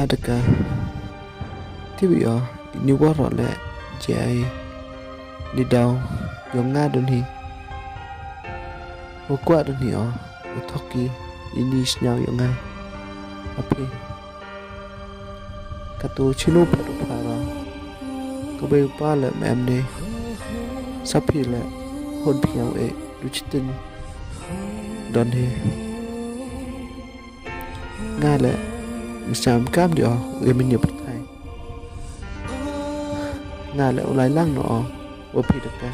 Adakah tiba ini warok le jai di daw yang ngadon hi kuat don hi utoki ini snyau yang ngai api katu chinu padu para kabe pa le mem ne sapi le hon piao du chitin don hi ngai le Misam cam dia, mình nhập thai. Ngài lại lại lăng nọ, và bị được cái.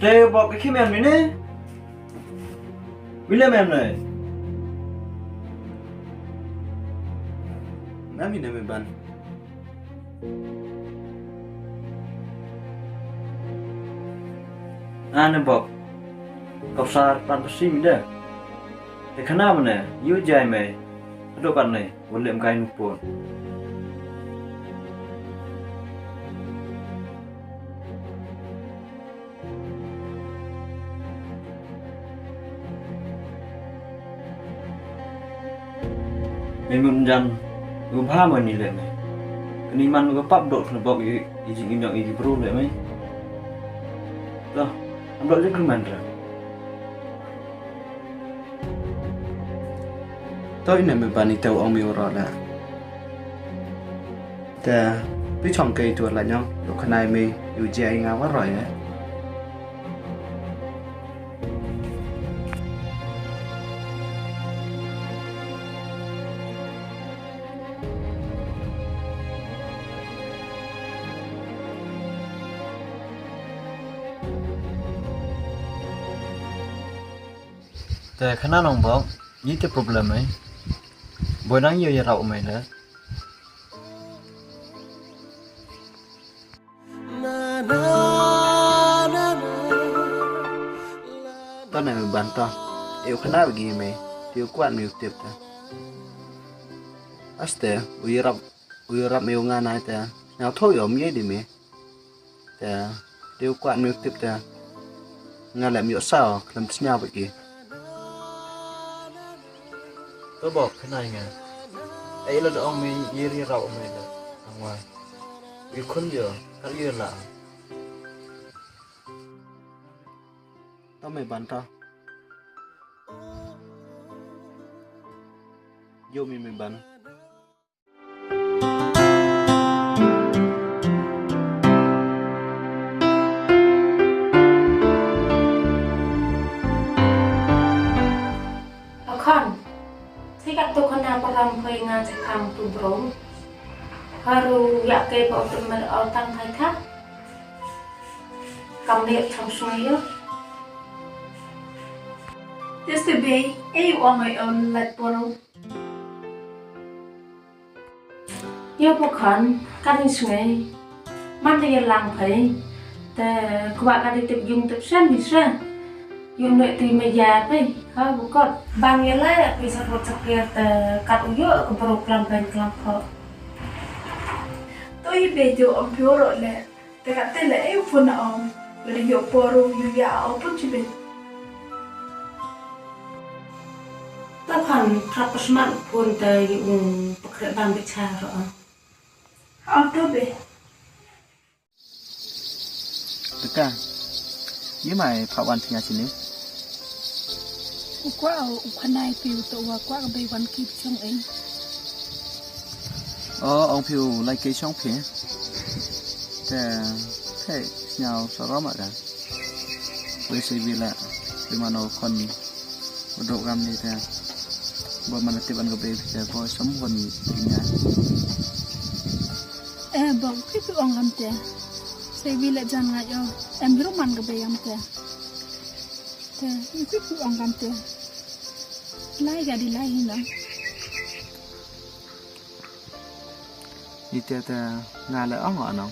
Đây bỏ cái kyrmen này nè, William em này, Nami na Meban. anh bỏ, cọc sa pan pasi mình đây, cái khán nào này, yêu dài mày, đồ bạn này, William cái nụ buồn. Mình muốn dàn gồm 5 ni lệ mày, cái này man có pap độ là bọc cái gì im lặng cái pro lệ mày, đó, anh độ rất kyrmen rồi. Tôi này Meban itau ông miu rồi là, ta biết chọn cây tuột là nhau, lúc này mi yêu chơi ngáo quá rồi đấy.แต่ขณะน้องบอกยี่จะ problem ไหมบ่นั่งอยู่อย่าเราไหมนะ Tao này Meban tao, yêu khana bagi me, tiêu kuat miu tiap ta. Aste, uyarap miu nganai ta, nào thôi om ye di me. Ta, tiêu kuat miu tiap ta. Ngan lại miu sao, làm nhau bagi. ก็บอกขนาดไงไอ้เราจะเอามียี่รีเราเอาไม่ได้ทางว่ามีคนเยอะก็เยอะละ Tao Meban tao. Yo mi Meban. Tu kena param pengan sekam tu bro. Haru ya ke pak teman orang Thai thác. Cầm miệng trong suy á. Yesterday, you on my own like borrow. You book on, cutting sway. Monday lang pay. The quack at the young to send me, sir. You know, to me, yeah, pay. How got bang your light, we support to get the cut of your broke lump and clump hot. Tôi về chỗ ông phiếu rồi lệ, tôi gặp tên là em phụ nữ ông, rồi là hiệu bồ rù, hiệu dạ ông bút chứ bình. Tôi còn khắp bất mạng buồn tới những bậc rễ bằng bị trà rõ. Ông tôi về. Tất cả, như mày phá hoàn thì nhà chị níu. Quá ở khoan này phiêu tổ và quá ở bề văn kịp trong ấy. Ông phiêu lấy cây xong phía. Thế nhau sau đó mà ra. Với sự vì lạ, vì mà nó còn một độ găm như thế. Bởi mà nó tiếp ăn gặp bề thì voi sống gần nhà. Bang khi phiêu ông làm thế. Saya bila jangan ngayo, em biru man ke bayam te. Te, ikut tu orang kan te. Lai jadi lai hina. Itu ngale orang orang.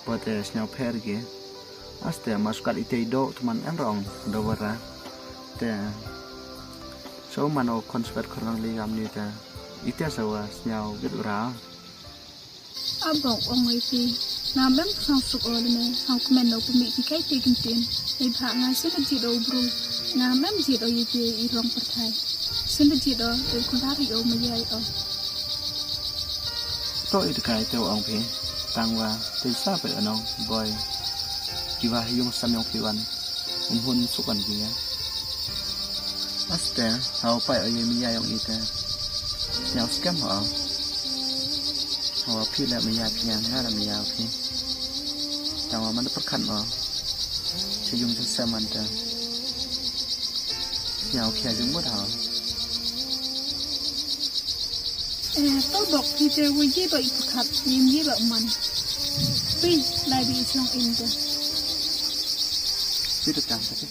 Buat senyap pergi. Aste masuk itu itu teman orang dawara. Te, so mana konser korang ligam ni te. Itu sahaja senyap gitu rah. Abang orang itu. Ngam sang suk oleh hang kmen no pemik kai tekin tin ei pha ngai sen ji do bru ngam ji do ye je I rong perthai sen ji do ei kulari o ma yai o to itu kai teu ong phe tangwa te sa pe anong boy kiwa yung samyong piwan hun sukan dia aste hau pai o ye mi yai ong ite nyao scam ho phi là mình nhà nhà nga là mình nhà phi tao mà nó bất khẩn mà sử dụng cho xe mình ta nhau kia chúng bất hảo tôi bọc thì chơi với gì vậy thật nhìn gì vậy mình phi lại bị trong in ta biết được cảm thấy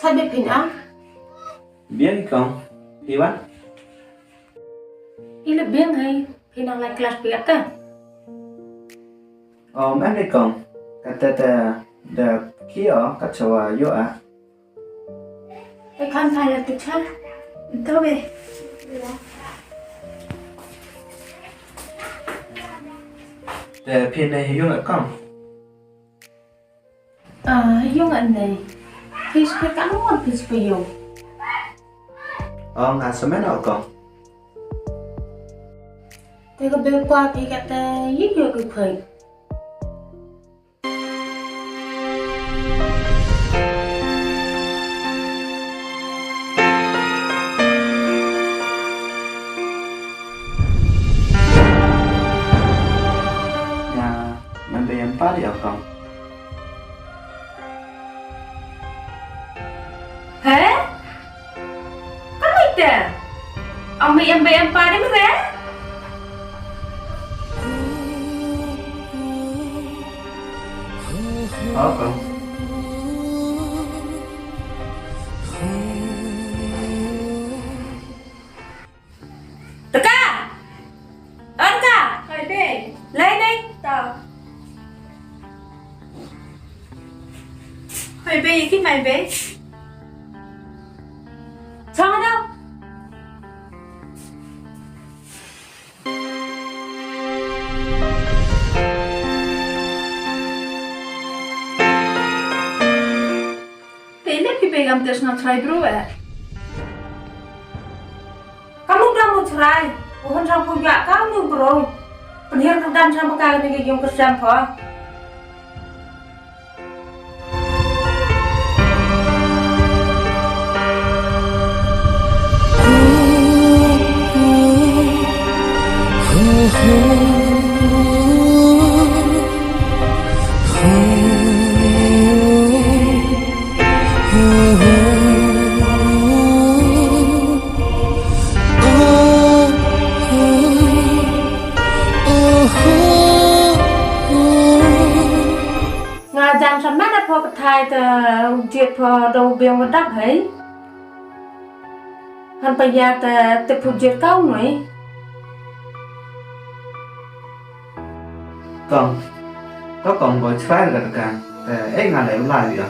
Sao biết Pin á? Biết không? Đi bắt. Ý là biết hay Pin đang lại class biết à? Em đi không? Kata the kia kacawa yo à? Cái con phải là tự cha. Tôi về. The pin này dùng ở không? Dùng anh này. Pin phải cắn luôn Pin phải dùng. Ngà sao mấy nào không? Thế có bên qua thì kata giết vô cực khởi. Mebanpyrkhat không? ambil apa ni mereka? Apa? Teka, Teka, Hai be. lain ni. Tao. Hai be, cái mày be. Xong đâu? Be ni be gam tes na try bro Kamu dah mau cerai, bukan sang punya kamu bro. Penihar kedam sama kali ni yang kerjaan apa? Ngajang sama ada po thai te diet po đâu biang vật đắp ấy. Han bây giờ te te phụ diet cao nữa. Còn gọi try là cả để ngà lẽ lại vậy.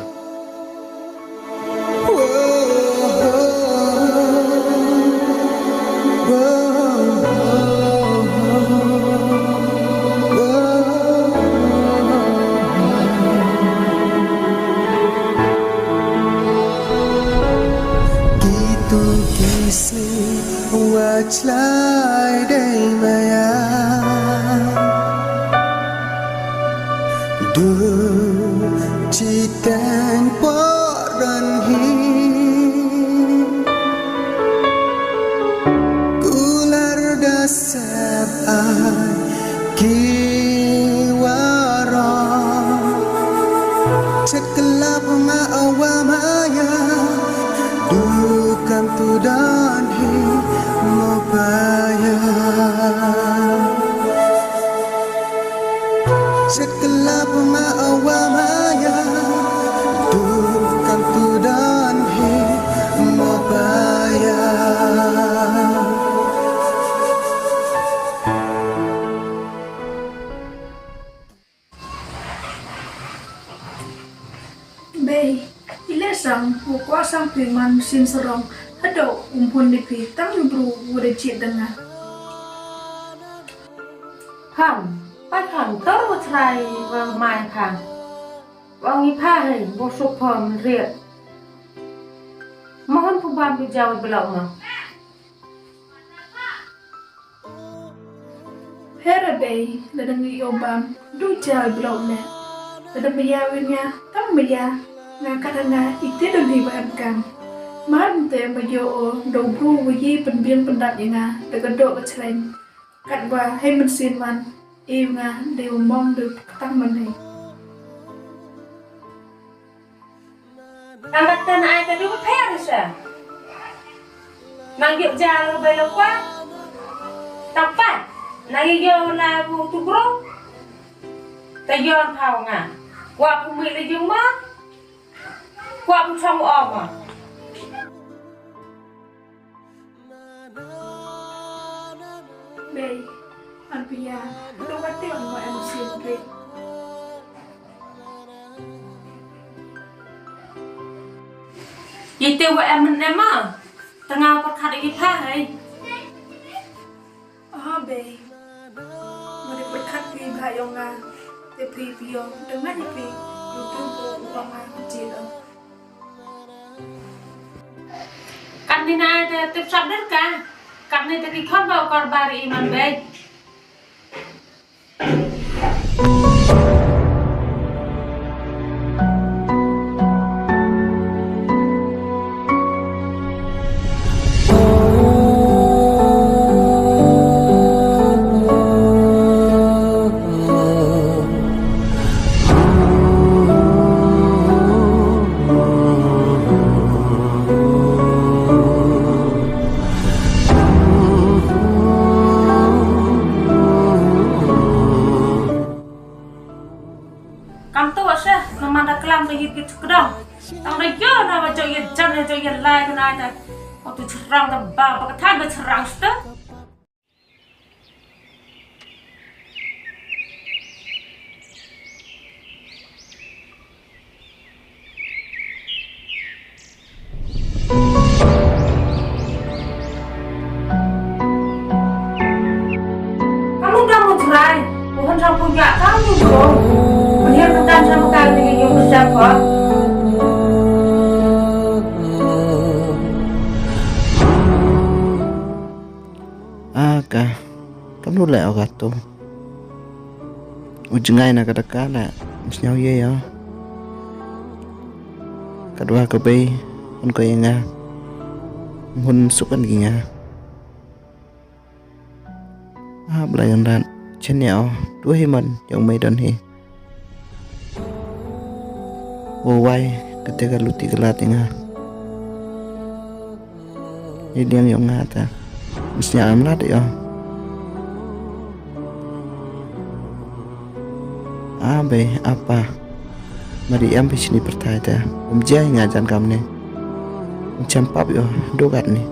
Lại đây maya đưa chỉ tên bỏ rần hi kularda sab ai kiwa ra cekelap ma awamaya dukan tu dan hi sekelap ma'awamaya dukan tudan hi mabaya be ile sang qua sang piman sin serong ada umpun di pitang bro udah cik dengar Hằng, bác hằng tớ một thầy và mai hằng. Và nghĩ pha hình vô sụp hòm riệt. Mà hơn phụ bàm bị giàu bị lộng mà. Hera be la dangi obam du jal blog ne la da biya winya tam biya na kadanga ite do hi ba kam man te ma yo do bru wi pen biên pen dat nga de ga do ga chen kat wa hay mình xin man im nga đều mong được tăng mình này Ang gatan ay ka doon pera siya. Nang yuk jalo belo kwa. Tapat. Nagiyo la bu tu bro. Tayon pao nga. Kwa pu mi le yung ma. Kwa pu chong o ma. be an biya do ga te on wa am xin be Yi tiêu wa em em ma. Tengah pat khat i pha hai. be mari berkat wi ba yo nga te pri biyo dengan ni pri youtube ko nga chin Kan ni na tip sab den ka. Kan ni te ki khon ba kor bari iman be. kam tu asya nama dah kelam dah yit kedong tang dah yo nama jo yit jan jo yit lai tu nai ta waktu cerang dah ba pakatan dah cerang sta kamu dah mau cerai bukan sang punya kamu bro melihat bukan sama kali dengan yang bersiapa Aka kamu lại ở gato ujungai na kadaka la misnyau ye ya kadua ka bay on ko yenga hun sukan ginga Blai on dan chen yao dua himan yang mai dan he wai ketika luti kelat nga ini yang ngata misnya amlat ya abe apa mari am sini pertanyaan jai ngajan kamne campap yo dogat ni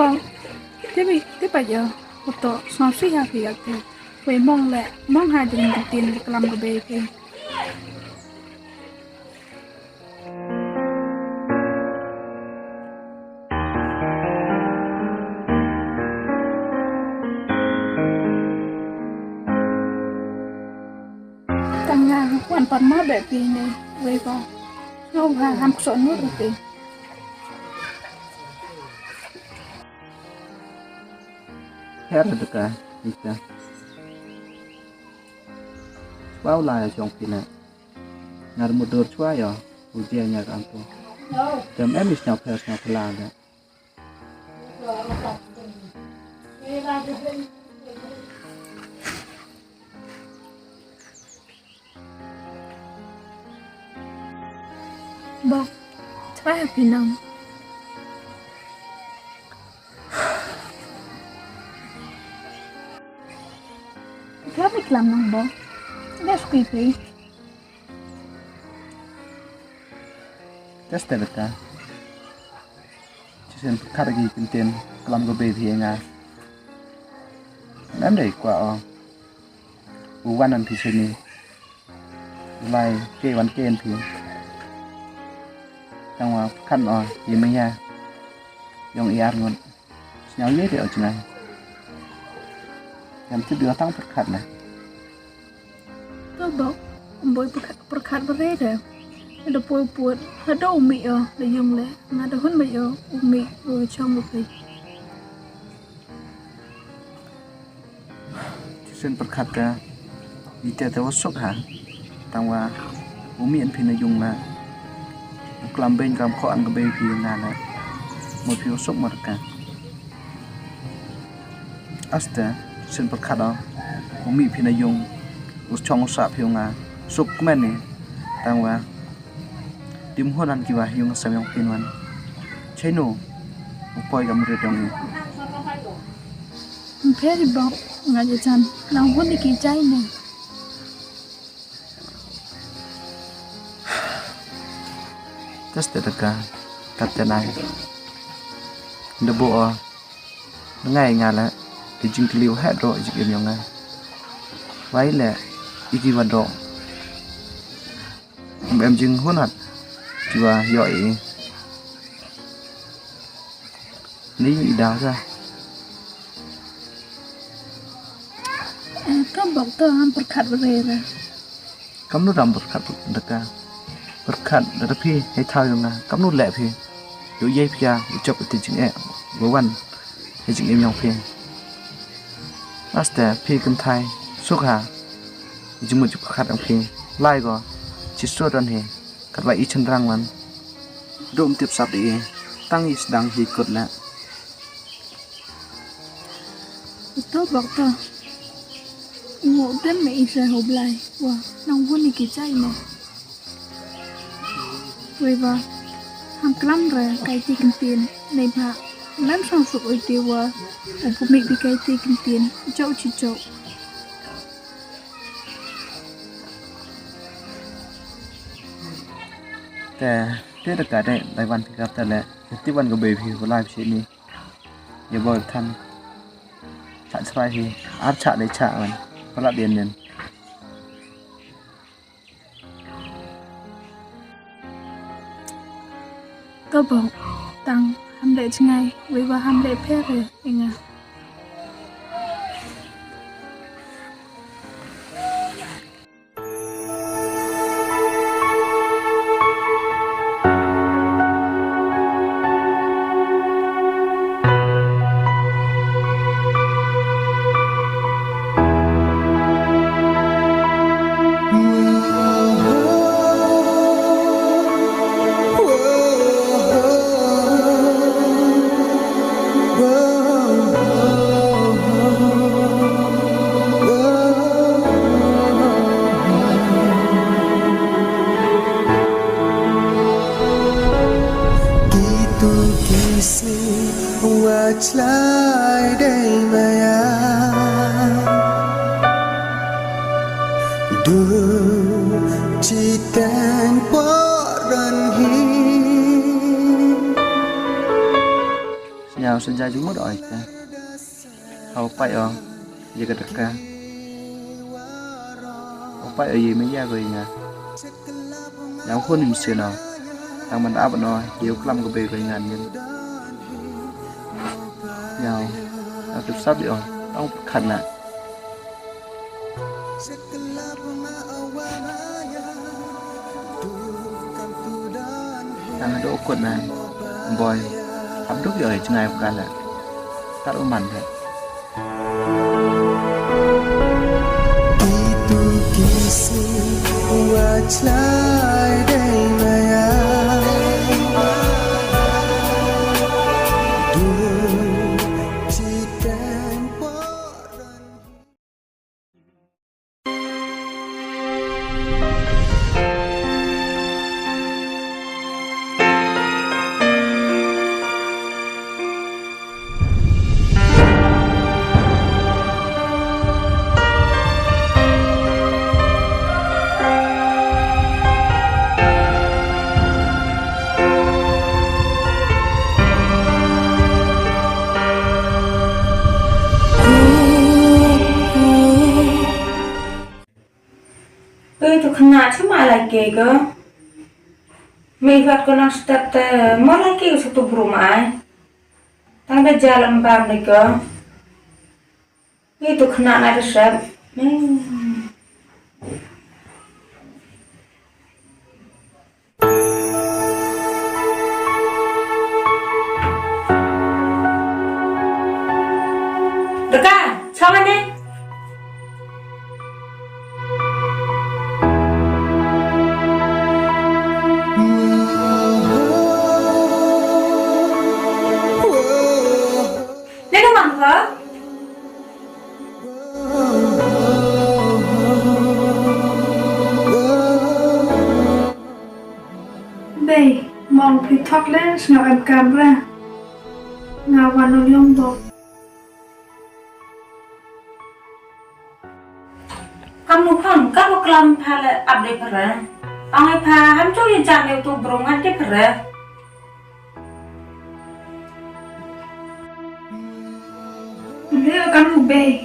Vâng, thế bây giờ một tổ so suy hà thì thì về mong lẹ mong hai đình đầu tiên được làm cái bề kia tăng nga hoàn toàn mất bể tiền này về vào không hà ham sợ nước được tiền hết rồi cả bisa bao lại trong khi này ngar một đợt chua ya ujian nhà kan tu dem em is nyap has nyap la da bọc saya pinang Kenapa iklan nang bo? Dia skripi. test ka chisien kargi kinten kelam go be thi nga nan dei kwa o wan an thi sini lai ke wan ken thi tang wa khan o yimaya yong iar ngon nyau ye de o chnai yang tu dia tang perkat lah. Tôi bảo bồi perkat berbeda. Ada puat ada umi ya, ada yung le, ada hun mai ya umi rồi trong một cái. Sen perkat ka, ite tawa sok ha, tangwa umi an pina yung la, kelam ben kam ko an gabe pi ngana, mo pi sok marka. Asta sen perkat da, umi pina yung us chong sa pi nga, sok men ni, tangwa dim honan kiwa yung samyang pinwan chino upoy gamre dong Very bom ngaji chan nang hun ki chai ne tas tetaka tat janai debo ngai ngala jing kliu het do jing em yang ngai vai le iki wa do em jing honat kiwa yoi ni đào ra Kau bok tu Mebanpyrkhat berera. kamu nu ram berkat dekat berkat dari pi hai thau yang na kamu nu le pi yo ye pia chop ti jing e wan hai jing em yang pi Master pi kan thai suk ha jing mu chuk khat ang pi lai go chi so dan he kat wa I chen rang man dom tip sap di tang is dang hi kot la Kau bok tu. Ngộ đến mẹ SHIBUN. Wah, nong pun ni kicai ne. Weba, ham kelam ra kai ti kentin nei ba. Lan sang suk oi ti wa. Upu mi bi kai ti kentin chau chi chau.แต่เรื่องการได้รายวันที่ครับแต่ละที่วันก็เบบีก็ไล่ไปชิ้นนี้อย่าบอกท่านฉะสบายทีอาร์ฉะได้ฉะมันพระเดียนเนียน Kau bok tang ham le chngai. Weba ham le phere inga. Slai day maya du chiten poran hi nhau sinh ra chúng mất rồi hầu phải ở giờ cái đặc ca hầu phải ở gì mấy gia rồi nè nhau khôn mình xưa nào thằng mình áp nó nhiều lắm cái bề về ngàn nhưng nhau nó tiếp sắp rồi ông khẩn lại thằng đỗ quần này bòi hấp đúc rồi chừng ngày một cái là tắt ôm màn hết itu kisi wajlai day maya Itu kena cuma lagi ke? Mebat kena start mau lagi satu rumah. Tanda jalan bam ni ke? Itu kena nak resep. Dekat, sama ni. Đây, mong phi thoát lên ngào em cam ra. Ngào vào nồi lông bột. Kamu pun kamu kelam pala abdi pera. Angai pa ham tu yang jangan itu berongan di pera. Dia akan Be,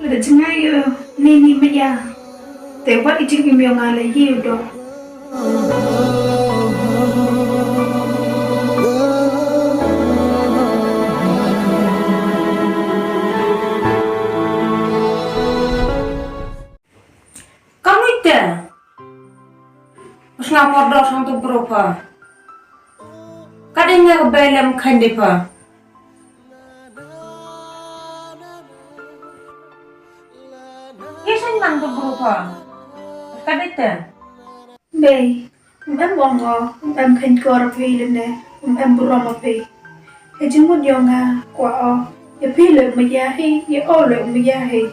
lada cengai nini meja. Tewat Ynkyrmenlang Sayoo do. Kamu itu? Mas ngapor do sang tu berupa. Kadangnya kebelam kandipa. Kisah nang tu berupa. Kadita. Be, bongo, khen kor phi lene, burom phi. Jimut yonga kwa ya phi le meja hi, ya o le meja hi.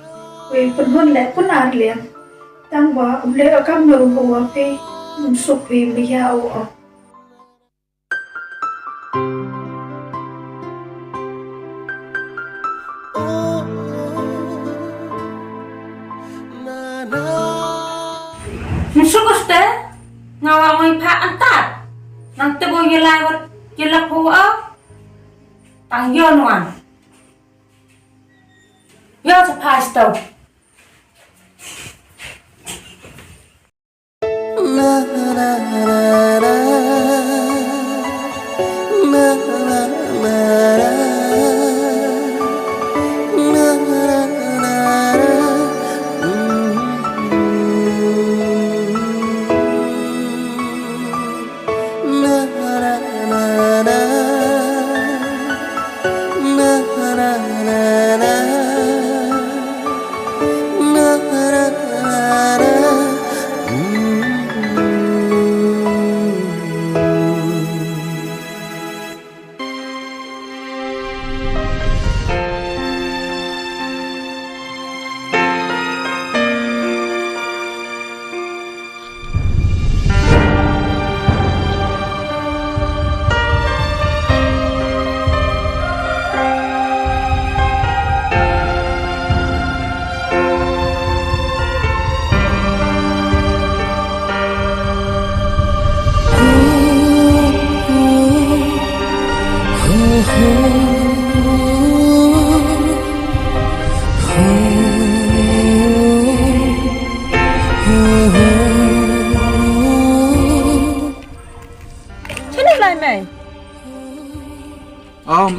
We penhun le Pnar liam. Tang ba le akam no ho phi, sup phi meja o. Sukus teh ngawang pak antat. Nang tebo yelawat yelapu tang yonuan. Yo sepas tau.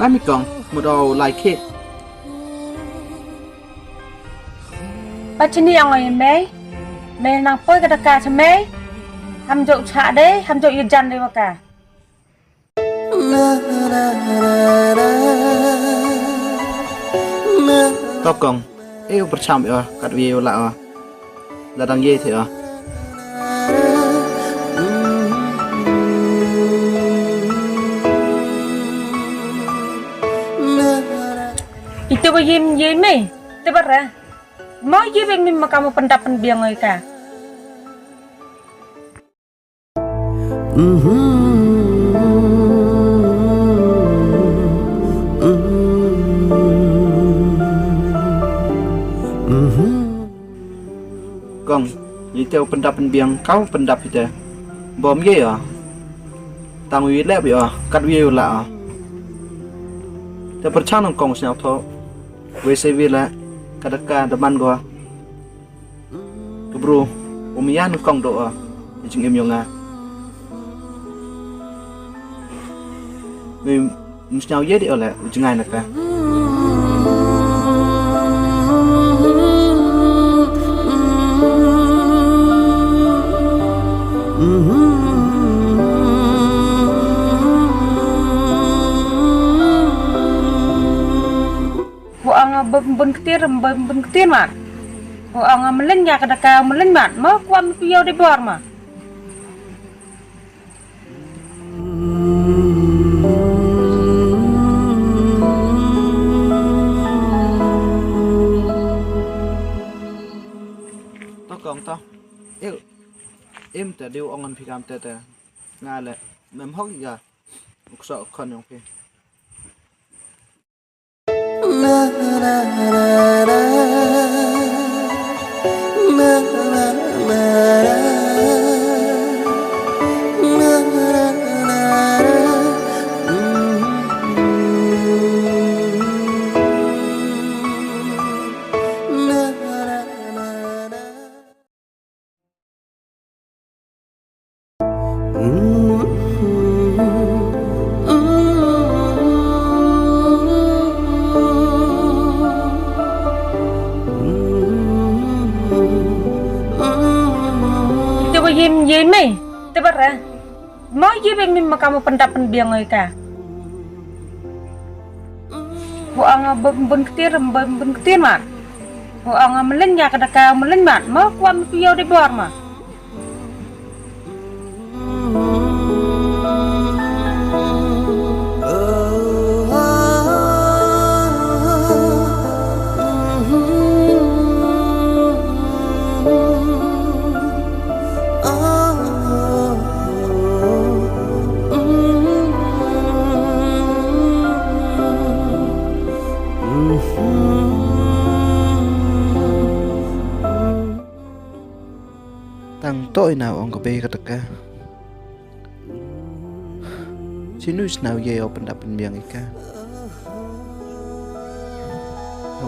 Em mi con một đầu like it. Bacini yang lain me nang poi kata ka seme. Ham jok cha de, ham jok yujan de waka. Tao con, yêu percam ya, kat video lah. Ladang ye thì Itu begim me, tebara. Mau ye beng mim kamu pendapan biang oi ka. Con, ye theo pendapan biang kau pendap itu. Bom ye ya. Tang wi lep ya, kat video lah. Te percam nang kong siap tho. WCV lah kadaka deman gua bro umian kong doa Ynkyrmenlang mi mesti ye di oleh jangan nak bun ketir mat. Ang melin ya kadaka melin mat. Mau kuam piau de bor ma. To kong to. Em ta deu ongan phikam ta nga le mem hok ya. Ukso kon yong phi. yim yimi tebara mau yim mim kamu pendapat biang ka buang bun ketir mat buang melin ya kada ka melin mat mau kuam piau di bawah mah Tang tôi nào ông có bê cái tất cả chỉ nuôi nào về ở bên đập bên miệng cái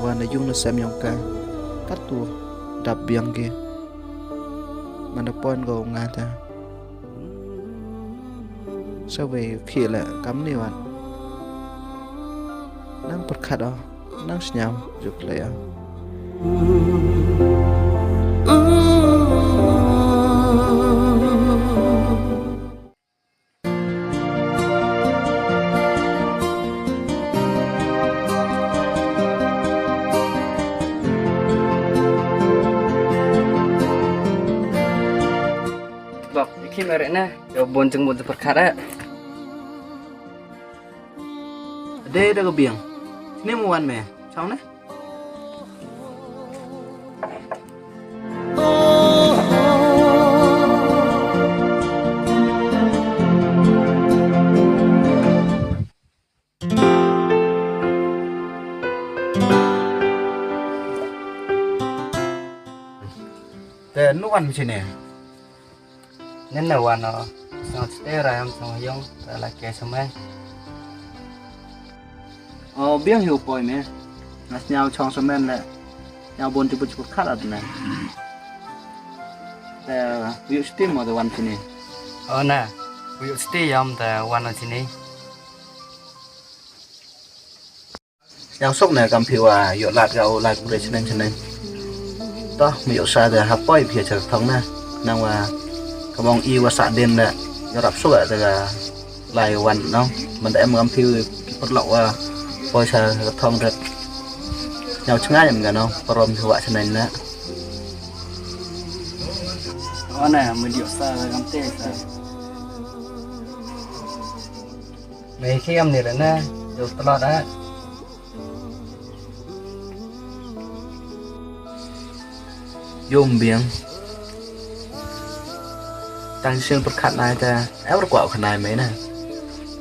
và nội dung nó xem nhông cả tắt tua đập miệng kia mà nó point gồ ngà ta sau về khi là cắm nhiều anh năng bật khát đó năng nhau dục lệ khi mà rẽ nè, cho bốn chừng một vật khác á. đây đã có biển nếu mua ăn mẹ cháu đấy để nó ăn gì nè Nên là hoàn nó xong sẽ ra em xong dùng là kẻ xong ấy. biển hiểu bồi mẹ nó nhau trong số men lại nhau bốn chục khác ở này để ví dụ tìm một cáiวันnày Nè, ví dụ stay em là hoàn ở trên này. nhau sốc này cầm phiếu dụ lạt gạo lại cũng để trên này đó ví dụ sao để hấp bồi phía chờ thống nè năng mong yêu và sạ đêm nè do đập số thì là lại hoàn nó mình để em ngắm phiêu bắt lậu bôi sờ thông thật nhau chừng ai em nó prom thì vậy cho nên nè Nè, mình điệu xa là gắm tê xa. Mấy khi em này là nè, điệu tọt á. dùng biển tăng xương bật khát này ta áo được quạo khăn này mấy nè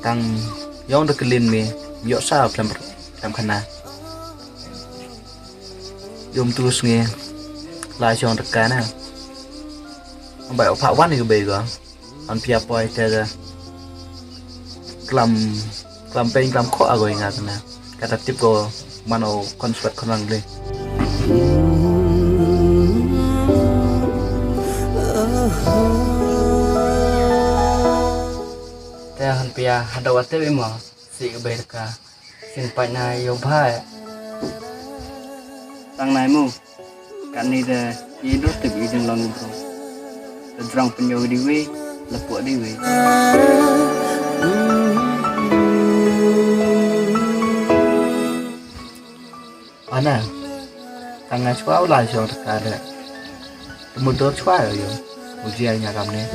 tăng giống được cái liên mi dỗ sao làm khăn này dùng tu nghe lại cho tất cả nè ông bảo phá quán thì bề rồi anh pia boy ta làm bên làm khó rồi ngà nè cái tập tiếp của mano concert con răng đi Han pia ada waktu ini mah si keberka sin panai yo bhai tang nai mu kan ni de hidup tebi jeng long bro terang penyo di we lepuk di we ana tang chua lại cho tất cả đấy một đứa chua rồi một gì nhà làm này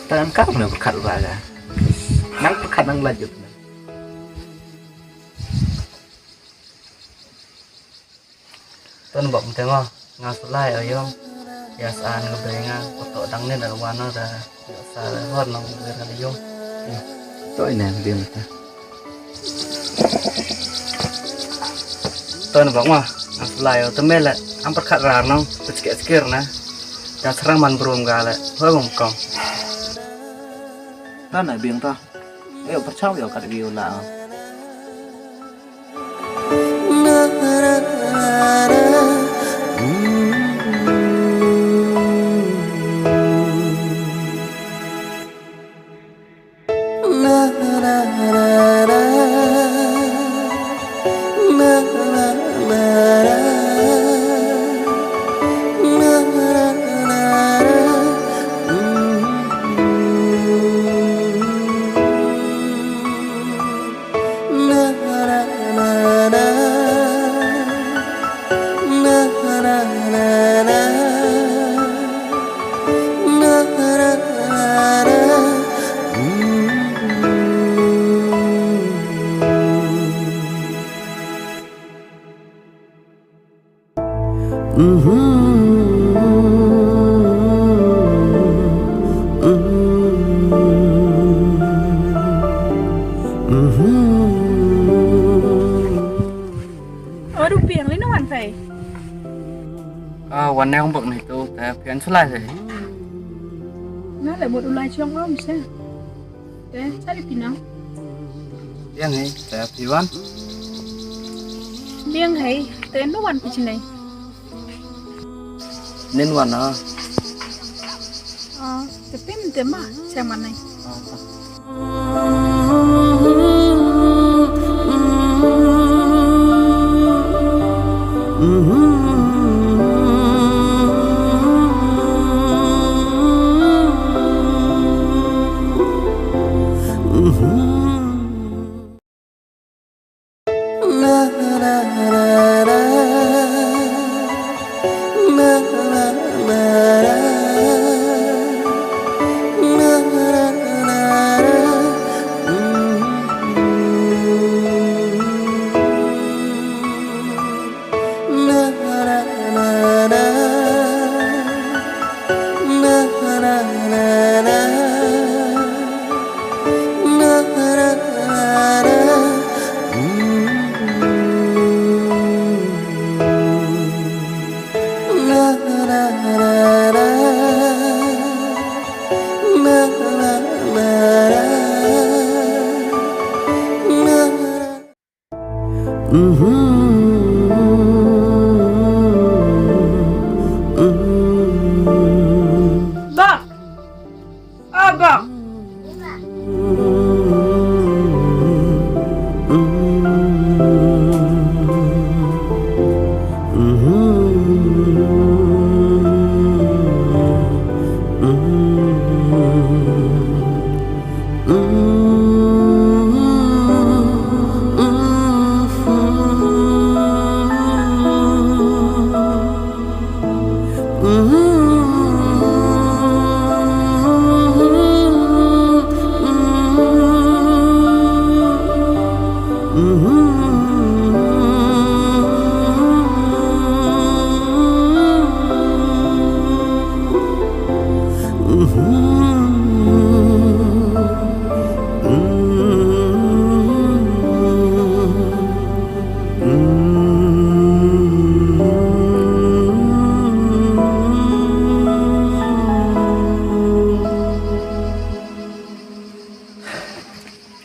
tangan kamu yang berkat raga, nang berkat nang lanjut. Tuan bọc thế mà ngã Blai ở yong, ya saan ngebay nga, foto dang ni dari wana dah, sa hor nang berada yong. Tôi nè riêng ta. Tuan bọc mà ngã Blai ở tấm lại, am berkat rar nang, sekir na, dan serang man berum gale, hoi bom kong. Đó là biển ta, yêu bắt cháu yêu cả điều là Rupiah ni nawan phải.วันนี้ผมบอกในตู้แต่เพียงสุดท้ายเลย Nó lại một ulai trong ông sao? Thế sao đi pin nào? ยังไงแต่พี่วัน Miếng hay tên nó hoàn bị này. เน้นวันเนาะ Tapi mình mà xem mặt này.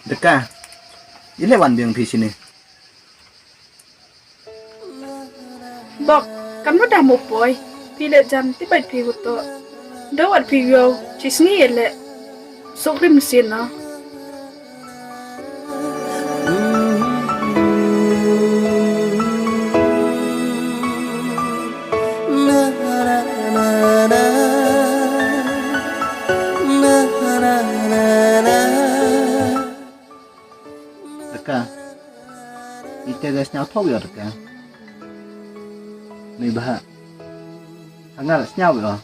Dekat. Ini wan biang di sini. Bọc, cắm nó đàm một bội, phi lệ dần tiếp bạch phi của tôi. Đâu ăn phi gầu, chỉ nghĩ lệ. Số rim xin nó. Dekat. Ite guys nyau tahu ya dekat. Nih bah. Hangal nyau ya.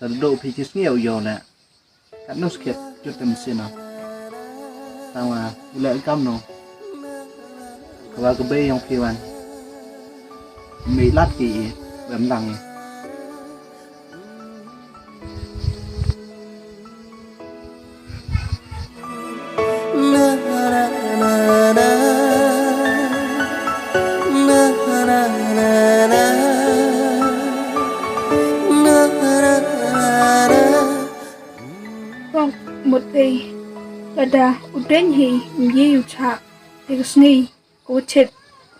Terduk picis ngiau yo na. Kat nus kit chút mesin na. Tawa ulai kam no. Kawa kebe yang piwan. Mi lat ki bem lang. Một thì ada udah hi mye ucha tegsni ko chet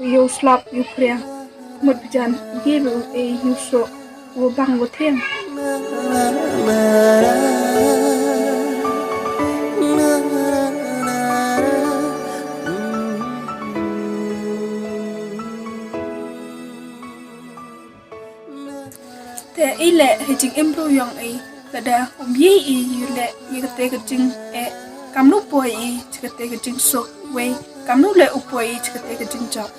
yo slap yo pria một jan ye lo e yo so wo bang wo thêm te ile he jing improve yang e kada ye e yule yigate gajing e kamnu poi e chikate gajing so we kamnu le upoi e chikate gajing job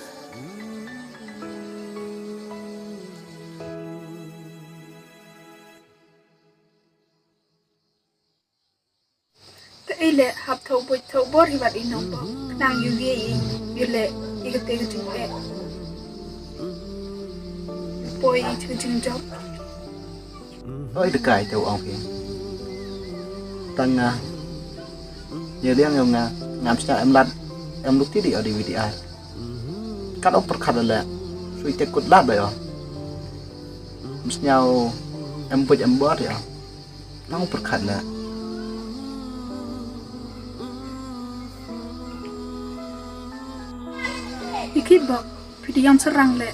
te ile hap thau bor hi wat inom bo nang yu ye e yule yigate gajing e poi chưa chừng chọc. Ôi được cài tàu ông kìa. Tăng nhiều đêm em ngam sao em lăn em lúc tí đi ở DVD cắt ốc bật khát là suy tết cột lát vậy à nhau em bớt em bớt vậy nó không bật khát là Ikit bok, pidi yang serang le.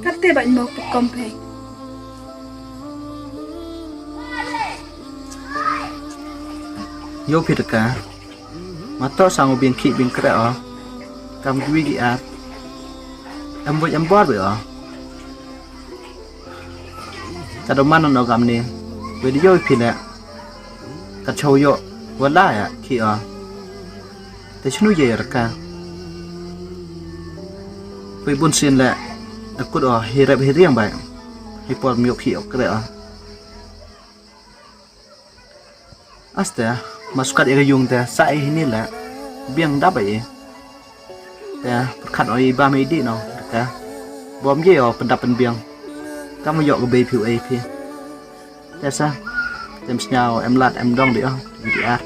Kate bain bok kompe. vô phía cả mà to sang biên khí biên cái đó cầm quý gì em bớt em bớt vậy à cái đồ man nó cầm nè với đi vô phía nè cái châu vô vừa lại à khi để chúng nó về rồi cả với buôn xin lẹ đặc cốt hi rep hi riêng vậy hi por miêu khiêu cái đó asta masukkan ia yung teh sai ini lah biang dapat ya teh perkat oi ba mai di no ka bom je pendapat biang kamu yok ke baby ai pi teh sa tem snyao em lat em dong di di ar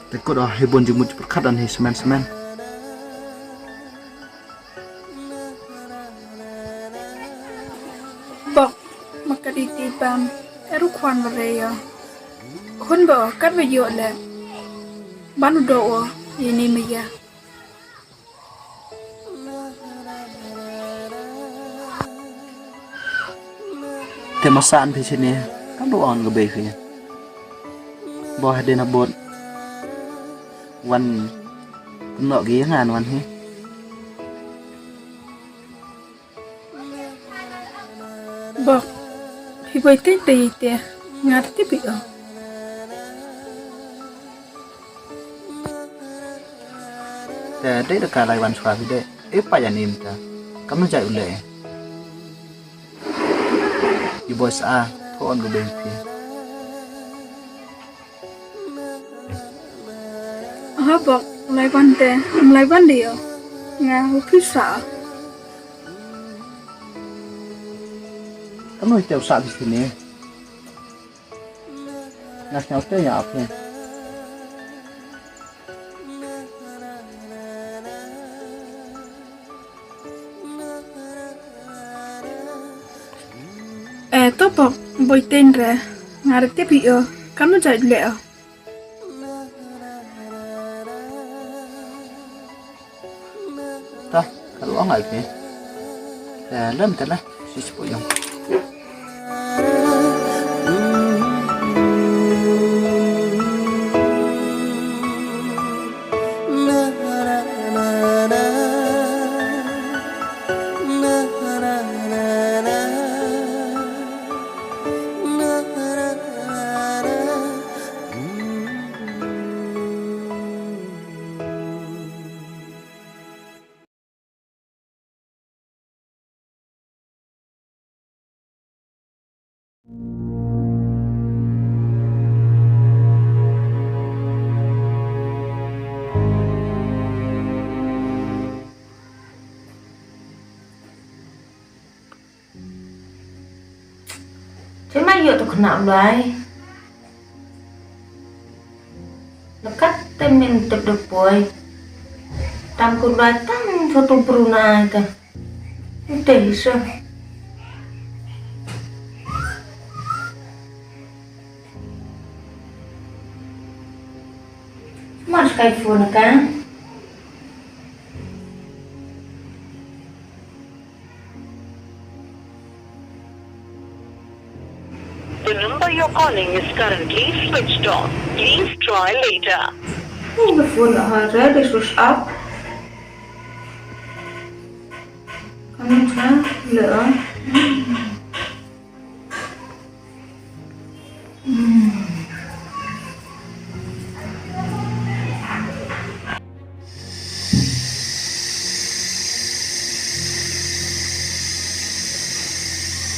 teh kod hibun jumut perkat dan hi semen Bok, makadi tibam, eru kwan bereya. Kun bo kat video le. Banu do ini meya. Temasan di sini kan doon ke baby boh ada nabot wan nọ ghé ngàn wan he Bok, hibai te te ngarti bi đấy là cả lại bàn xóa với đấy ít phải là niềm ta cắm nó chạy lệ đi bồi xa thôi anh của bên phía Bok, lai van dia. Nga hu sa. cắm nó chạy xa thì nè ngắt nhau tới nhà kia To bok, boy ten ra. Ngarti bi kan nó chạy lẹ. ta kalau orang lagi dalam telah si sepuyang thế mà hiểu được nào đấy nó cắt tên mình tập được bồi tam con đoái tăng cho tôi Brunei ta không thể sao mà cái phun cá The number you're calling is currently switched off. Please try later. the phone already switched off. Con sao lửa.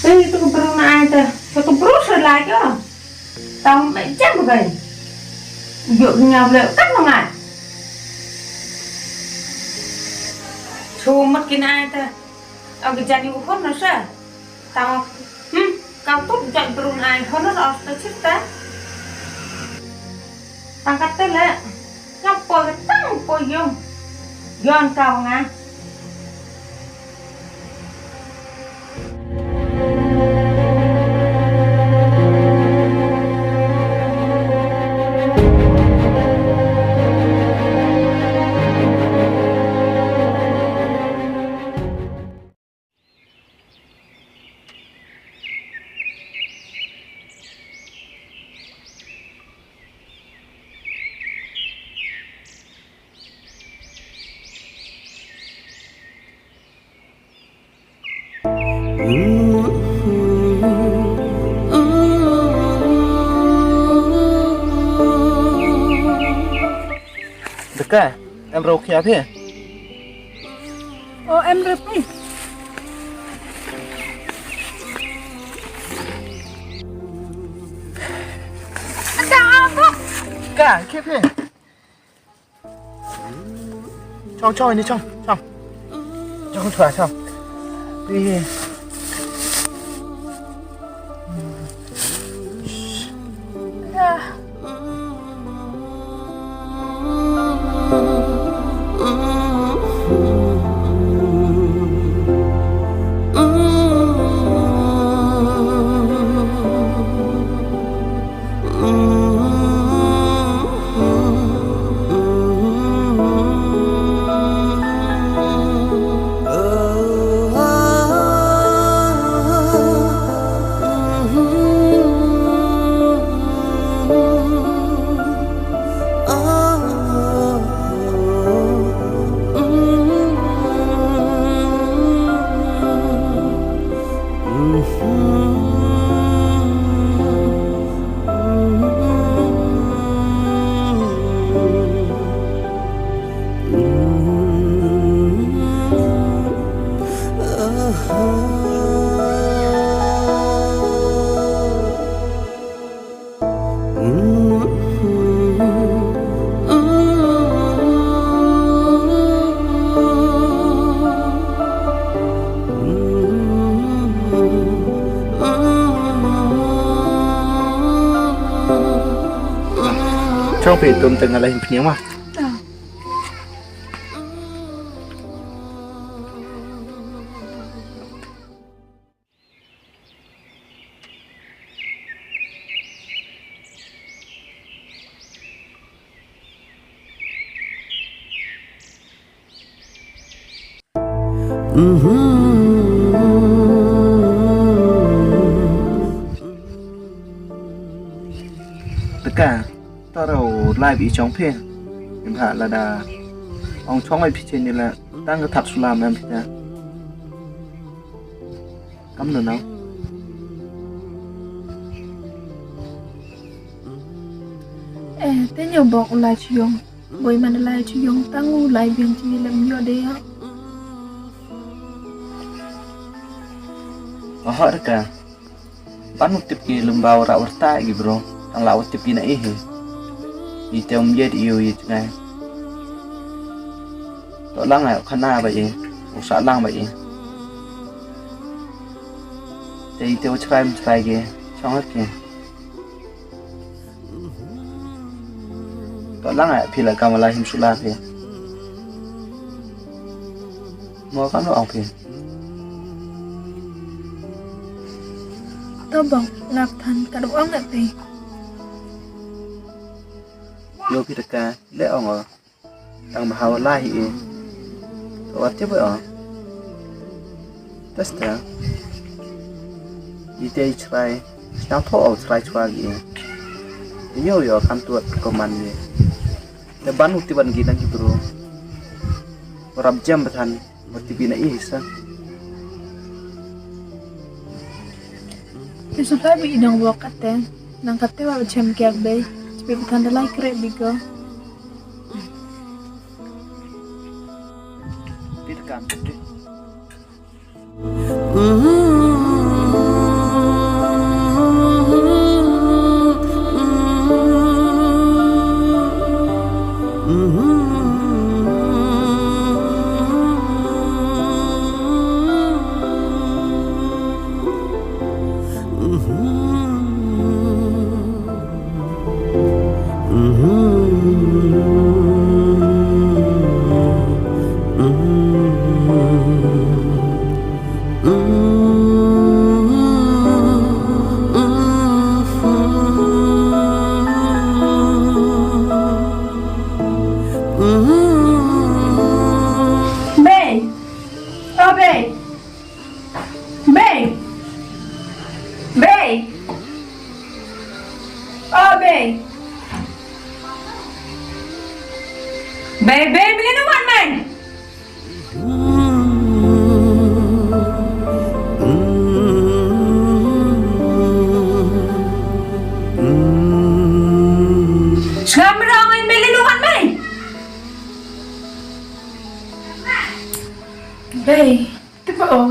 Ê, tôi có ai ta? Sao tôi brút rồi lại chứ? Tao mày chết một vậy. Dựa nhau liệu cắt vào ngại. Xô mất cái ai ta? Ang jadi ukon na siya. Tama, kau tuh jangan berunai, honor harus tercipta. Tangkat tele, ngapo tang poyong, yon kau ngan. Dekat, em rau kia phê. Em rớp đi. Cả kia phê. Trong đi trong. Trong thỏa trong. Đi. Trong phải tôm từng là hình phím à? Tất cả ta đầu lại bị chóng phê hiện tại là đã ông chóng lại phía trên này là đang có thật sự làm em nha cắm được không Thế nhiều bọc lại chuyện bởi mà lại chuyện ta ngu lại việc gì làm nhiều đấy á hỏi tất cả bán một tiếp kỳ lùm bao rạo vật tay gì bro đang lão tiếp kỳ này đi theo ông dây yêu gì này đó lăng này khăn na vậy một xã lăng vậy thì theo trai kìa trong hết kìa đó lăng này thì là cầm lại hình sula kìa mua các nó ong kìa tao bọc lạc thành cả đồ ong lại thì vô khi tất cả lẽ ông ở đang mà hào lai thì tôi tiếp với ông test ra đi chơi try nào thô try gì nhiều rồi kan tuat koman ni te ban ukti ban gina gi bro orang jam betan berarti bina isa thì số ta bị đồng bọc cắt tên nang cắt tên vào chém kẹt đây bị thành đã lại kẹt đi cơ biết cảm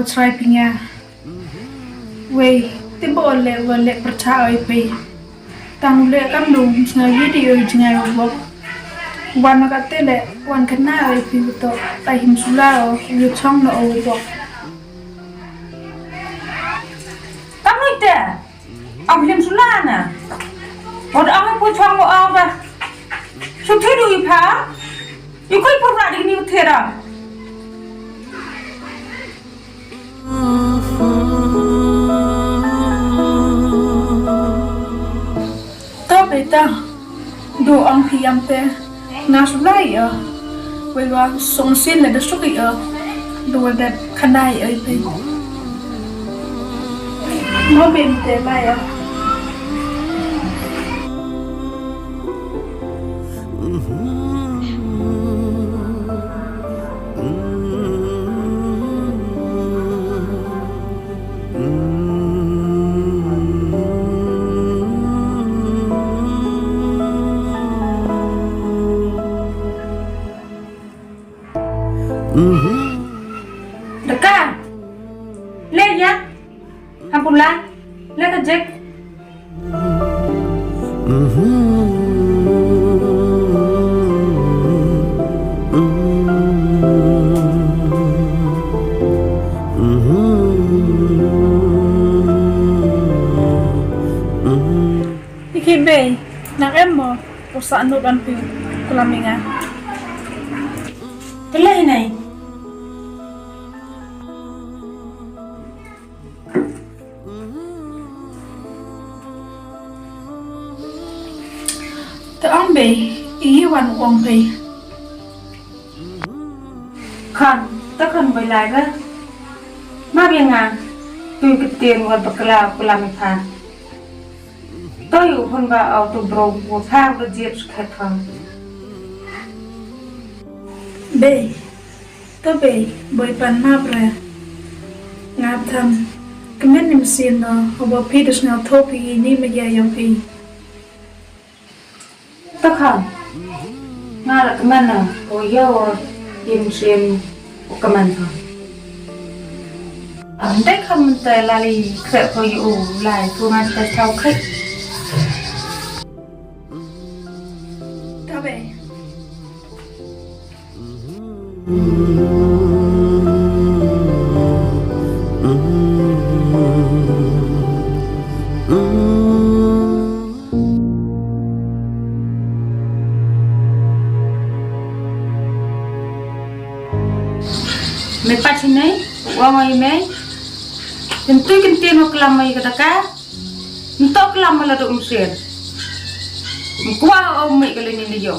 Try punya, wei, tiba oleh percaya pe, tang le kam dong ngai video ngai wok, wan kata le wan kena pe betul, tahim sulau, you chong na wok. Kamu itu, ablim sulana, orang apa pun chong wok apa, sudah dulu ipa, you kau pun ada ni utera. Beta, do ang piyam te, nasulay wala songsin na dasuki do that kanay pe. Mo binte maya. Dekat, lihat ya, hampulah, lihat kajih. Ikibe, nak emo, usah anuran pi kulaminga. Terlalu ini. Be, iwan uang be. Kan, tak kan Blai ke? Ma biang tu ketian wan berkelau pelamitan. Tahu pun ba auto bro, wafah berjiat sekarang. Be, to be, boy pan mapre. Ngaptam, kemen mesin obo pidus ngau topi ini meja yang pi. Tak kan? Ngalak kemana? Oh yo, sim kemana? Andai kamu terlali kerap kau Blai, tu ngan tahu kek. To be. Mepat sini, uang ini, tentu kentian kelamai katakan, untuk kelamai laduk Mesir, kuah omik kali ini dia.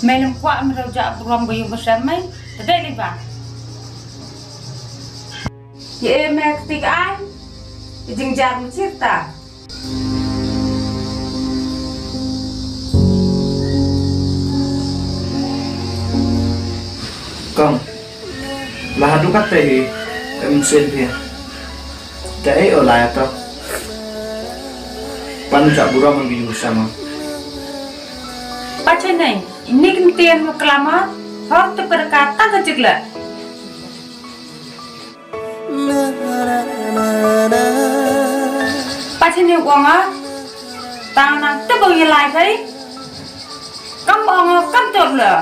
Menem kuah merujak beruang bayu bersama, tidak lebar. Ya, mek tigaan, jengjar mencerita. Con là đúng cách thì em xuyên thì để ở lại to ban chợ bù rong mình sama Baca ni, ini kentian kelama, harus terperkata kecil. Baca ni uang tangan tu bagi lagi kali, kamu orang kantor lah.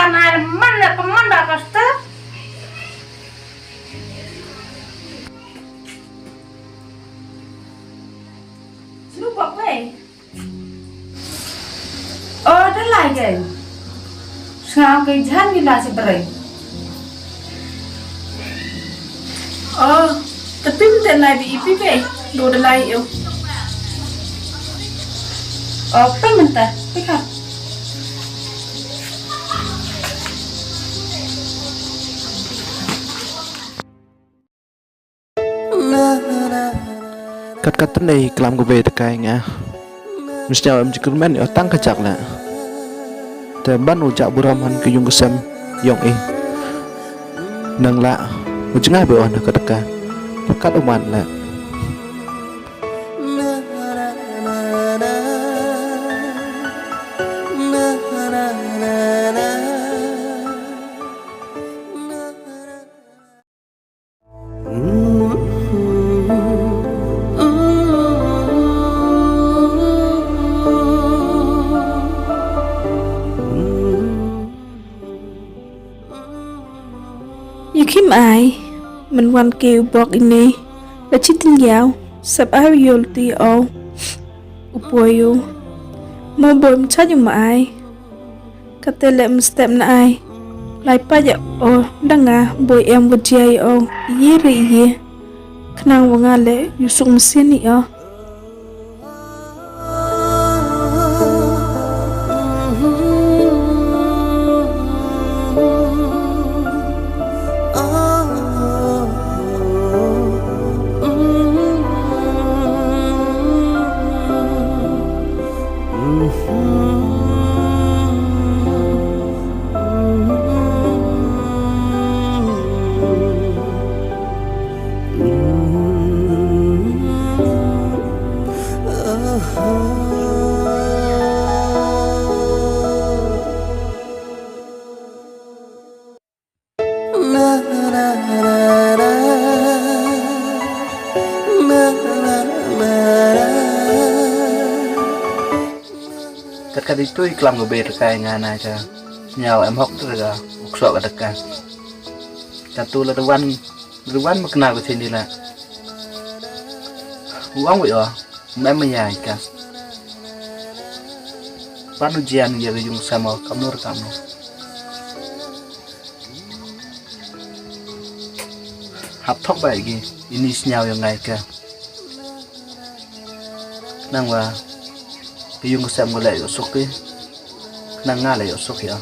lan air mana keman dah kasta. Lupa apa? Oh, dah lah ke? Sekarang ke jalan bila seberai. Oh, tapi minta lai di ipi be. Do dah lai yo. Oh, pengen tak? Pikir. Kat này kelam ko be tekai nga mesti am Ynkyrmen yo tang kajak la te ban ujak buraman ke yung kesem yong nang la ujngai be on ka teka kat uman la Kim ai mình quan kêu bọc ini là chỉ tin giáo sắp ai vô ti ô upoyo mau bom cha nhưng mà ai kata lem step na ai lai pa ya o danga boy em vật jai o ye ri ye khnang wanga le yusung sin ni o Kat itu iklam ko be tekai nga na cha nyao em hok tu ga ukso ka teka catu la ruan makna ko sini la uang wi yo mem menyai ka panu jian ye yung sama kamur kamu hap thok bai gi ini nyao yang ngai ka nang wa yung sam ko la yo sok nang nga la yo sok ya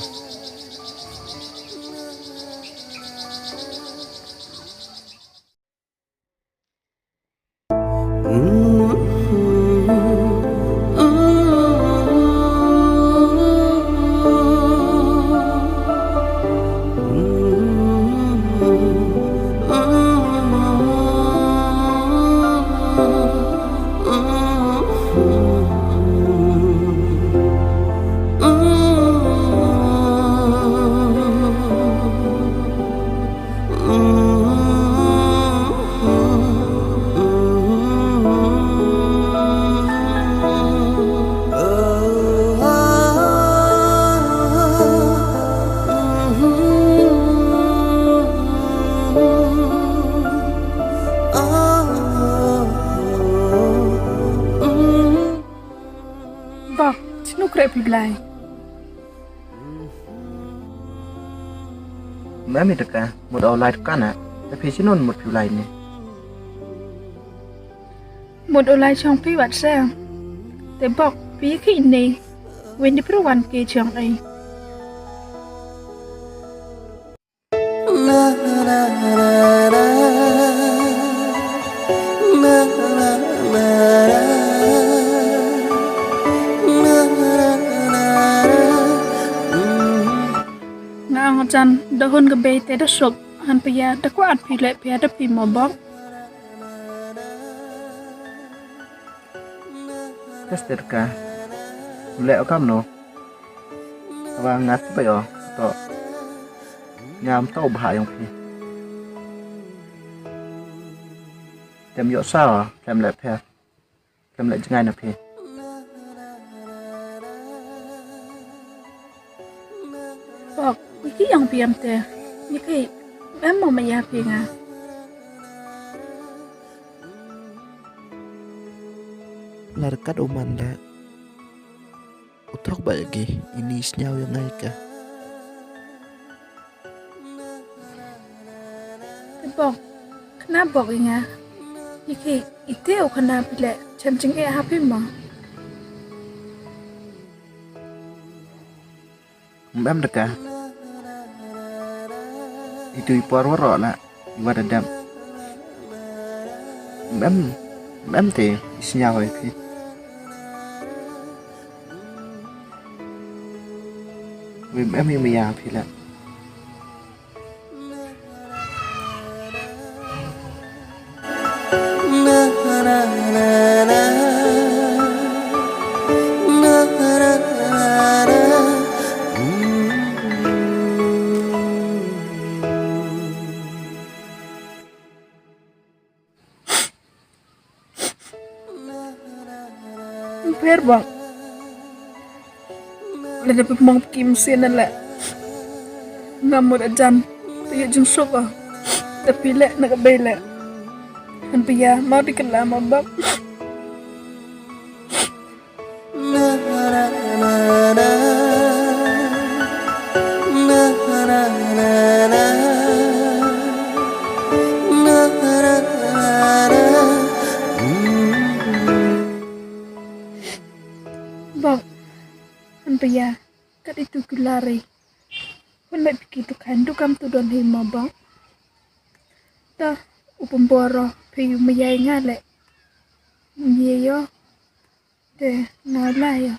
Blai Mami teka một đầu lai kana tapi sinon một phiu lai ni một ô lai trong phi bát sang để bọc phí khi này when đi pro one kê trong đây Jan dahon gebe te da sok han pia da kwat pi le pia da pi mo bok testerka leo kam no wa ngat pa yo to nyam tau ba yong pi tem yo sa tem le pia tem le ngai na pi bok Iki yang biam teh. Iki memang maya pinga. Larkat uman la. Utok bagi ini senyaw yang naik ka. Bok, kenapa inga? Iki ite o kenapa bila cem-cem happy mah? Mbam deka. Itu ipar warok lah. Iwa dadam. Mbam te senyaw itu. Mbam yang maya pila. Per bang. Boleh dapat mong kim sen la. Ngamur ajan. Tiya jung sok ah. Tapi lek nak bela. Han piya mau dikelam bang. Bang, ya, kat itu gelari. Mana begitu kan kam tu don hima bang. Dah, upam boro piu mayai ngale. Yo, deh ngala ya.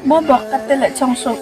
Mau bak kata lek chongsok.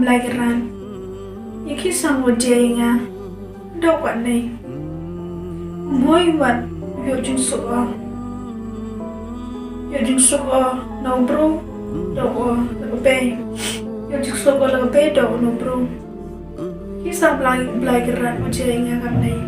Blai keran. Iki sang wajengnya. Dok wat ni. Boy wat yo jung sok. Yo jung sok na bro. độ là bê yêu chụp số là bê độ nó pro khi sao Blai kyrad một chơi nghe gặp này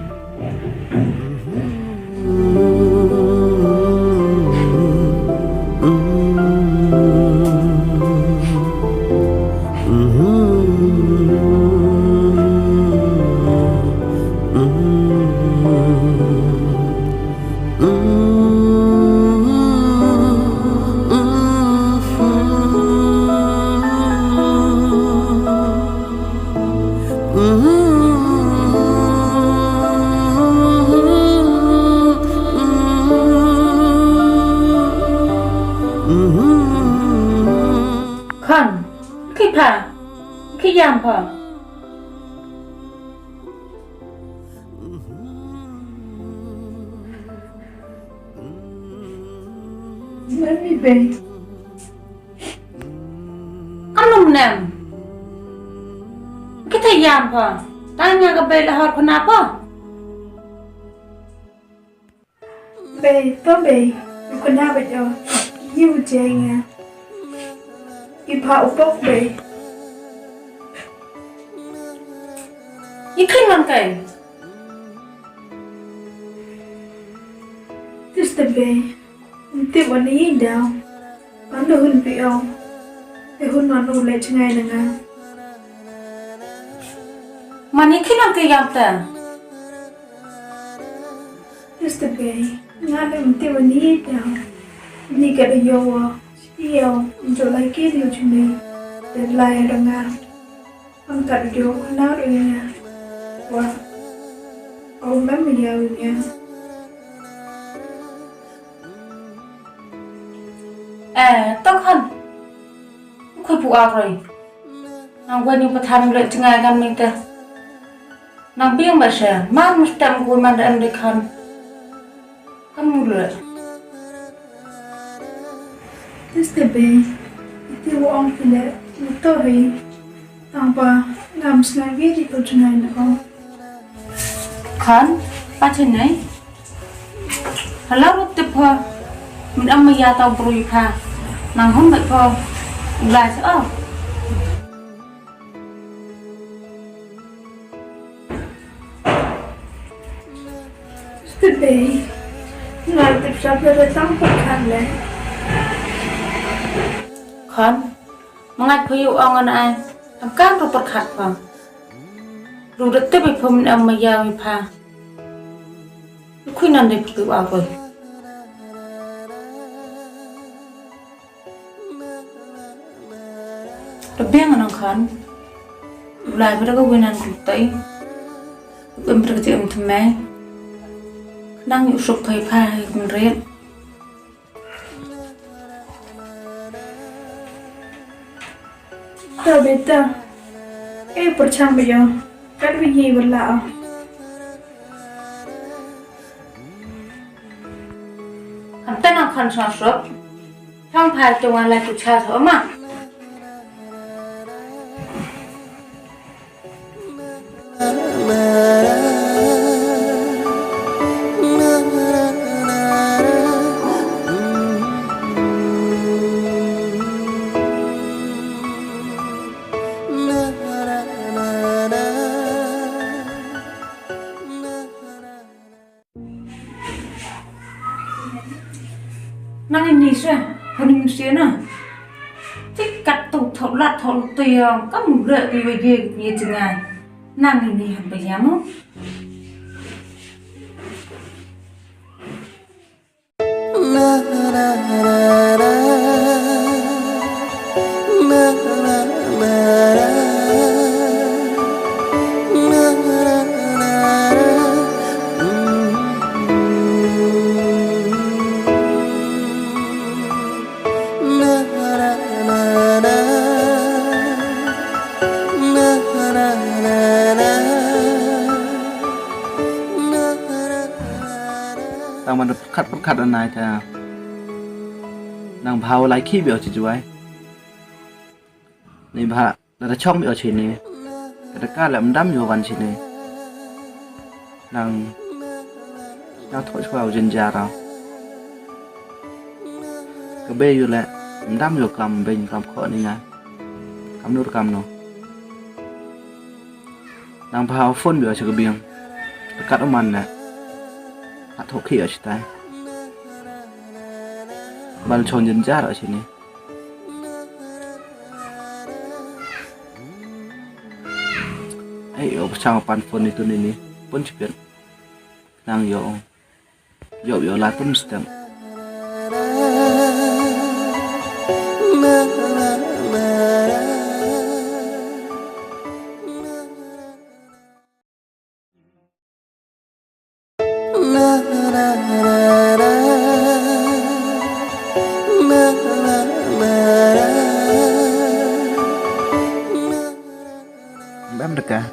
khăn khi phà khi giam phà mới bị bê ăn nôm nèm cái thầy giam phà ta nhà gặp bê là họ còn nào phà bê có bê con nào bây giờ yêu chơi nghe yêu phao bốc bê những khi ngon cảnh just the bê tiếpวันนี้ดาวมันดูหุ่นไปเอาแต่หุ่นนอนดูเลยช่างไงนะงา mà những khi ngon cái giam ta just the bêงานเป็นtiếpวันนี้ดาวนี่ก็ได้โย่เที่ยวจะไล่เกี่ยวจุดนี้แต่ไล่ดังงานมันกัดโย่น่าดูเนี่ยว่าเอาแม่ไม่ยาวเนี่ย tao khăn khôi phục ảo rồi nàng quên những bậc thang lợi cho ngài gan mình ta nàng biết mà sẽ mang một tầm của mình ăn được khăn không lựa This the bay itu orang pilih motor hari tanpa ngam sengaja di perjalanan nak khăn ba trên này lâu tiếp thôi mình ăn mày tao bùi pha nàng không vậy thôi lại sẽ This the bay ngài tiếp sắp tới tăng phần khăn lên khăn ngay khi yêu ông anh ai làm cát rồi bật khát vào rồi được tiếp bị mình ăn mày pha khi nào để tự bảo rồi Được biết là nó khăn Blai với đó có quyền ăn cực tấy Mebanpyrkhat thầm mẹ đang nhụ sụp thầy pha hay cùng riêng Tao biết tao em percaya bây giờ các vị gì vẫn lạ Khăn tên là khăn sọ sụp Không phải chung ai lại tụi cha thở mà Năng em đi xem, hơn em xuyên à Thích cắt tụ thổ lạt thổ tiền Các mũ rợi vì bây giờ như chừng ngày Năng em đi hẳn bởi giám không tao mà khát anh này thì nàng phao lại khi biểu chỉ chuối này bà là trong biểu chỉ này cái cá làm đâm nhiều văn chỉ này nàng nhau thổi vào dân già rồi cái bê rồi lại đam vô cầm bình cầm khó này nha cầm nút cầm nó đang phao phun vừa cho cái biếng cắt ở màn nè hạt thổ khí ở trên tay bàn tròn nhân giá ở trên này ấy ở trong bàn phun itu ini pun cepet nang yo là pun sedang Bam dekat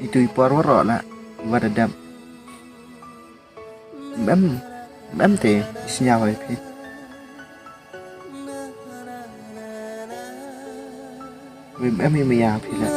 itu ipar warok lah wadadam bam te senyawa itu bam ini ya pila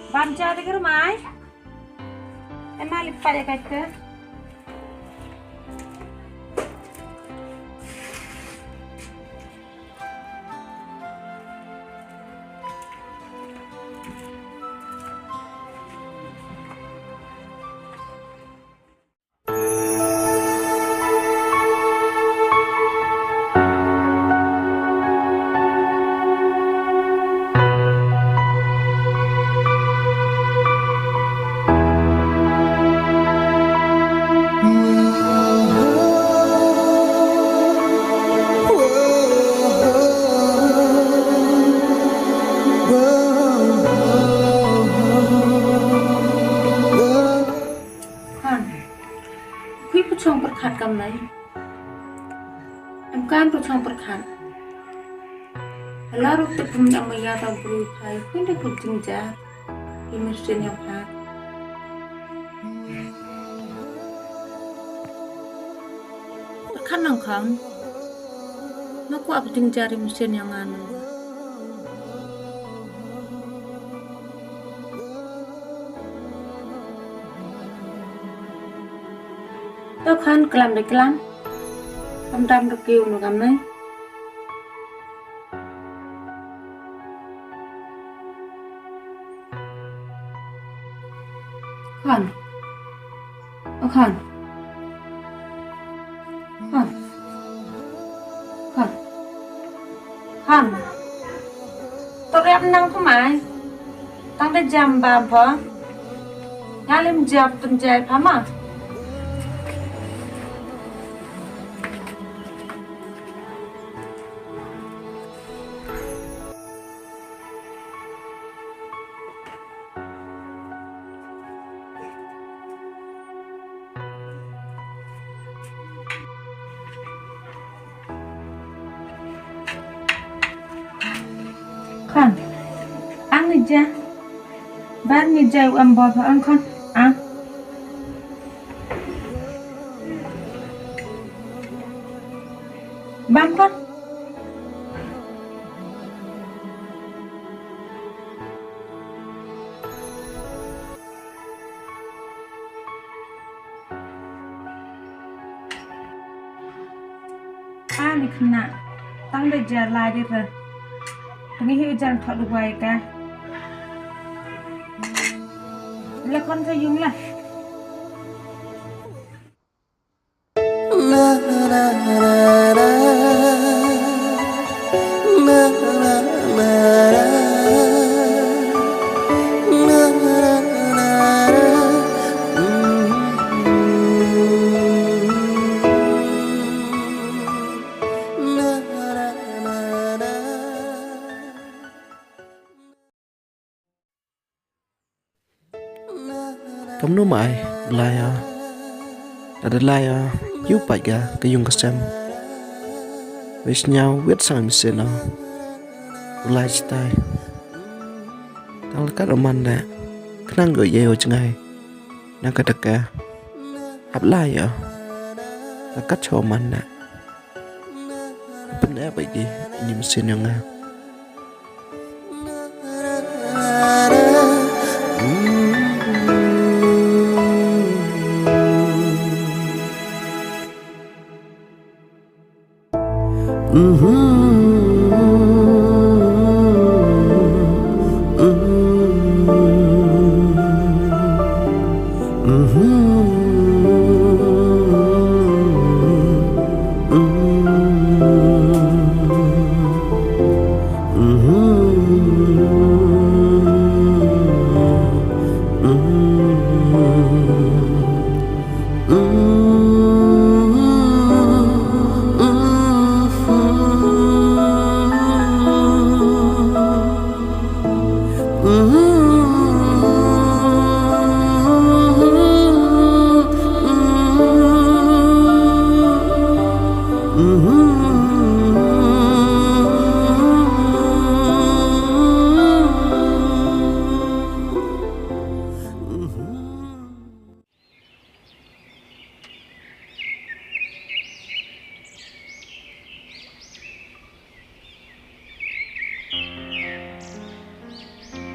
Baca di rumah, emang lipat ya kata. Pynsuklang kamai, kan Pynsuklang lalu tepung yang menyatam berupaya pun dapat jenjang di mesin yang hak. Kan nangkang, aku apa jenjang di mesin yang anu. Tao kan kelam dek kelam, khamtam dek kiu nu kamai. Kan, kan, kan, kan, kan. Toriak nang kamai, tang de jam bapa, ngalim jam penjai pama. Kan, ang ngeja, bar ngeja ambal ang kan, ang. Bang kan. Ni kena, tang de jalai di re. Ini hujan tak lupai kah? Lekon sayung lah. Kamu nu mai Blai ada Blai giúp bạch ga cái dùng cái xem với nhau viết sang mình xem nào Blai style tao là các ông nè khả năng gửi dây ở chân ngày đang cái đặc ca hấp Blai là cách cho mình nè bên đấy vậy đi nhìn xem nhau nghe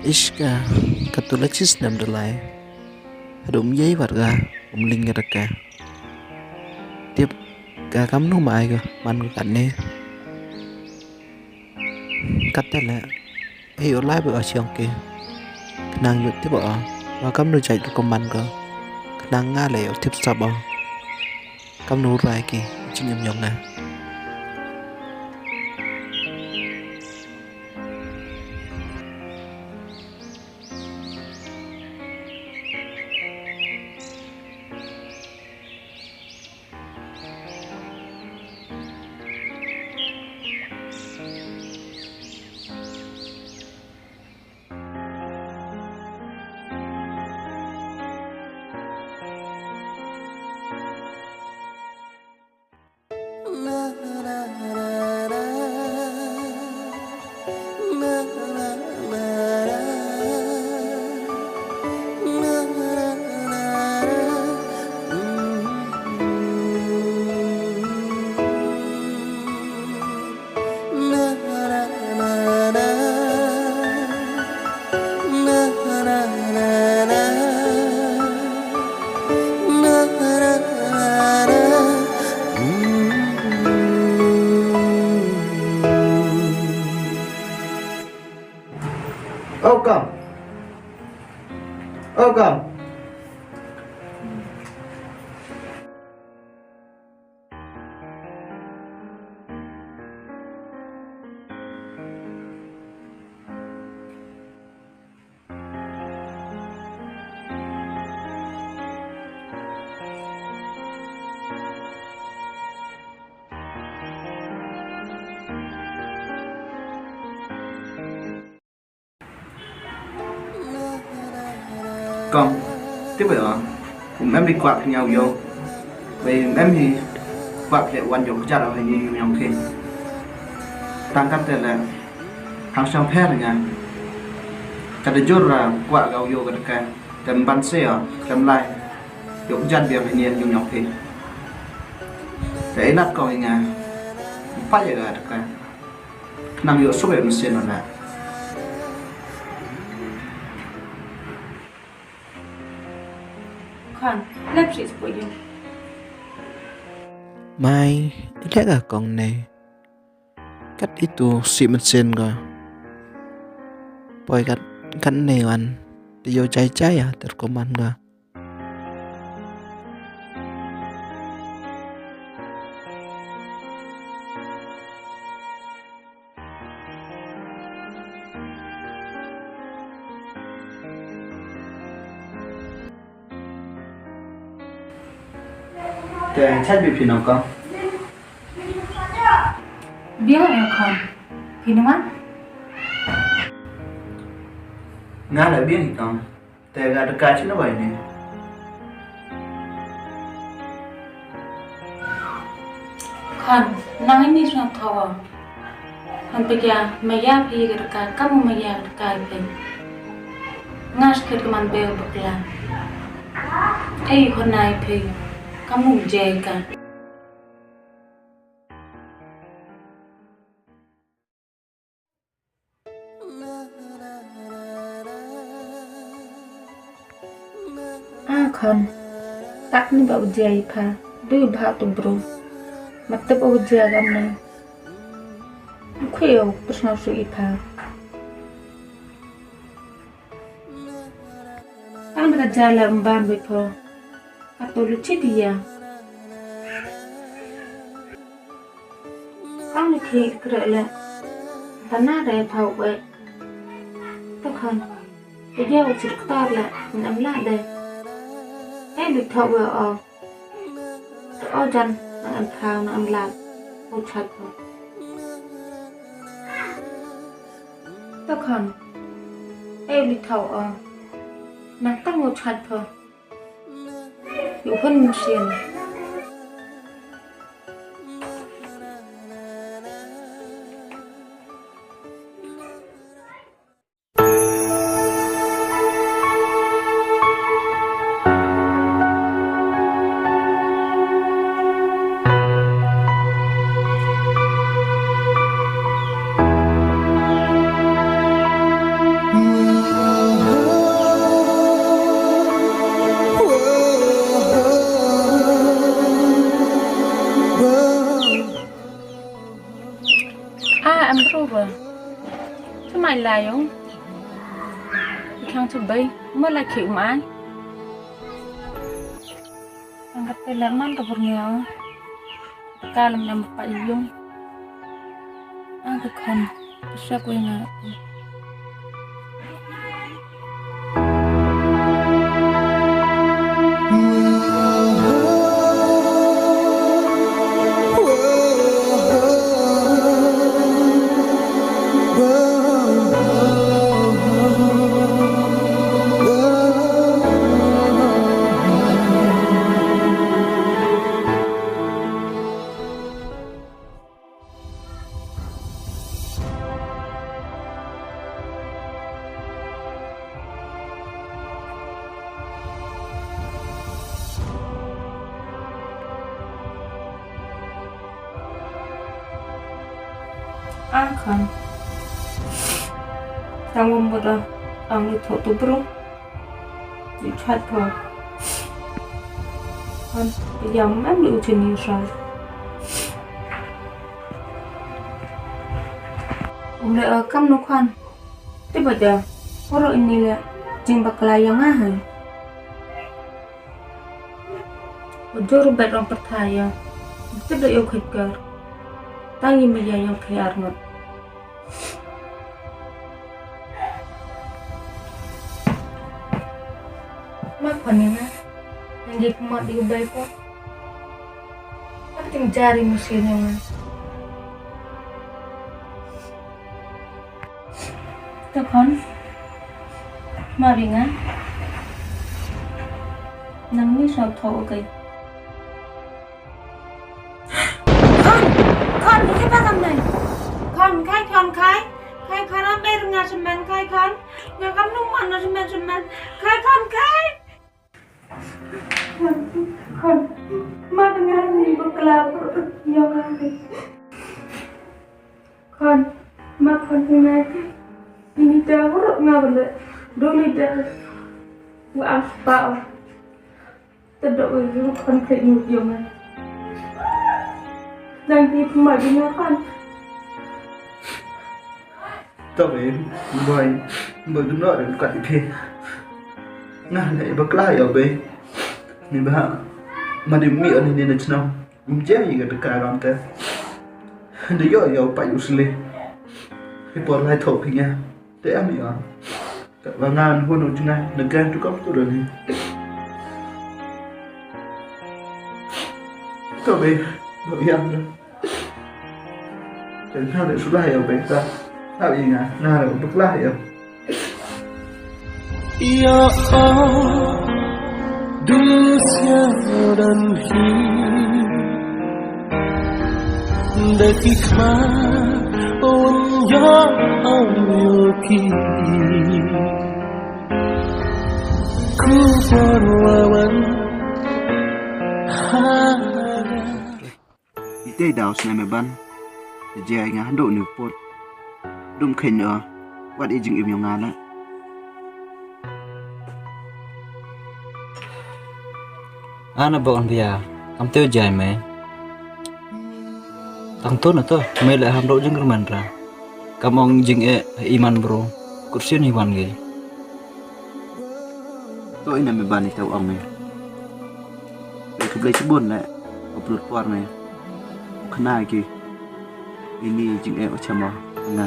Iska katuleksis nam Blai adum giấy vật ga linh ra cả tiếp cả cắm nó mãi cơ man của cảnh này cắt tên là hiểu lái bữa ở trường kia nàng nhụt tiếp bỏ và cắm nó chạy được con man cơ nàng nga lẻo tiếp sập bỏ cắm nó rai kì chỉ nhầm nhầm nè Come. Con tiếp bây giờ cùng em đi quạt thì nhau vô vì em thì quạt thì quan trọng chắc là phải như nhau khi tăng cách là hàng sang phe rồi nha chắc là chút là quạt gạo vô cái cái tem ban xe ở tem lai dùng chân việc phải nhiên dùng nhau khi để nát coi nha phát giờ là cái năng lượng số bảy mình xem là Lep sih sepuju. Mai lihat gak kong này cắt itu si mesin kok boy cắt newan dia cai ya terkoman kok Để chết bị phì nào con. Biếng em còn thì nó mắt Ngã lại biết thì con. Để gà được cái chứ nó vậy nè. còn nói ní sao thọ hắn bây giờ mày ya phi cái kamu mày ya cái phi ngas khét cái man bèo bực là ấy con này phi kamu dè cả con tak ni bau dè pha đôi ba tụ bro mặt tập bau dè gam này khuya personal su ipa ang berjalan mbam bepo atau lucu dia ang nikhi kerela tanah dari pau be takkan dia ucap ketar lah nam lah deh được thâu về jan ăn phao ăn lạt ucap tất cả em đi thầu nàng tăng một chặt thôi hiểu hơn xiên lại không? KHUBLEI mới là chịu mãi. Anh gặp tên là man tập nghèo, ca làm nhầm phải dùng. Anh thực hành, sao quên à? Akan tanggung bodoh ang itu tu bro dicat kau kan yang mana ujian ni sah Blai kam nu kan tiba dah orang ini le jeng Blai yang ahai ujur bet orang percaya tiba yo khikar tangi meja yang kaya ngot mak panina nanti kemat diubah kok penting cari musiknya man tekan mari nga nang ni sao thầu okay con cái ba làm này con khai nó bên ngà semen khai con ngà cắm nung mặn nó semen khai con mà dengan ni berkelap yang ada con mà con dengan ini dah buruk ngabel dulu dah maaf pak tidak boleh konflik nyujian nanti pembaginya kan tapi boy begitu ada dekat itu nah dari Blai ya be ni bah mandi mi ani ni nachna umje yi ga dekat ram te de yo pa usle por lai thok nya te am ya và ngàn hôn ở trên này là gan tu cấp tôi rồi Kami Biam dan hal yang sudah ya beta tak ingat nah berlah ya Ya dunia dan detik on ya yoki ku berwawan Ite daus na meban je nga hando ni pot dum Kynnoh wat ijing im yang ngala Ana bawang dia, kam teo jai me. Tang tu na to, me le ham do jeng kerman ra. Kam ong jing iman bro, kursian iwan ge. to ina meban ni tau ong ni KHUBLEI SHIBUN le upload puar ni kena ki ini jing ochama na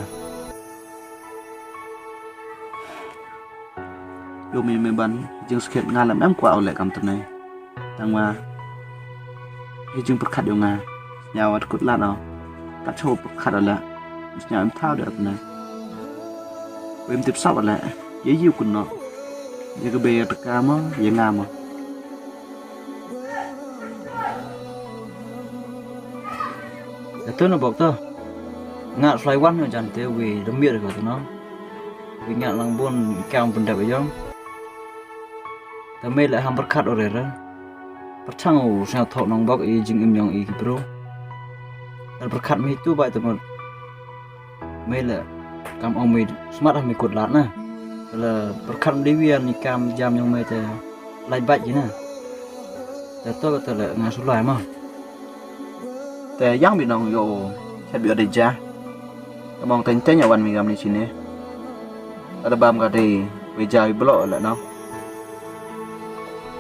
yo mi meban jing sket ngala em kwa ole kam tanai tang ma jing perkhat yo nga nyawat kut la no ta cho perkhat ala nya em thao được na em tiếp sau ala ye yu kun no ye ke be ta ma ye nga ma Itu na bok to. Ngak fly one na jan te we demir ko to no. We ngak lang bon kam pun dak yong. Ta me la ham perkhat ore ra. Perchang u sa thok nong bok i jing im yong i bro. Dal perkhat mi tu bai to mo. Me la kam ong me smart mi kut lat na. La perkhat dewian ni kam jam yong me te lai bat ji na. Ta to ta la nga su lai ma.แต่ยังมีน้องโยแค่เบียดจ้าก็มองเต็งเต็งอย่างวันมีกำในชิ้นนี้อัลบั้มก็ได้ไปจ่ายบล็อกแล้วเนาะ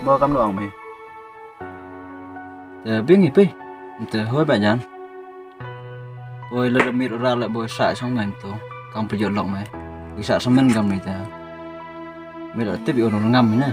บ่กำลังไป Te biết nghỉ pi. Te hoi ba jan. Oi le mi ra la boy sa trong mình to. Kamประโยชน์lok mai. Wi sa sam men gam ni ta. Me la te bi on ngam ni na.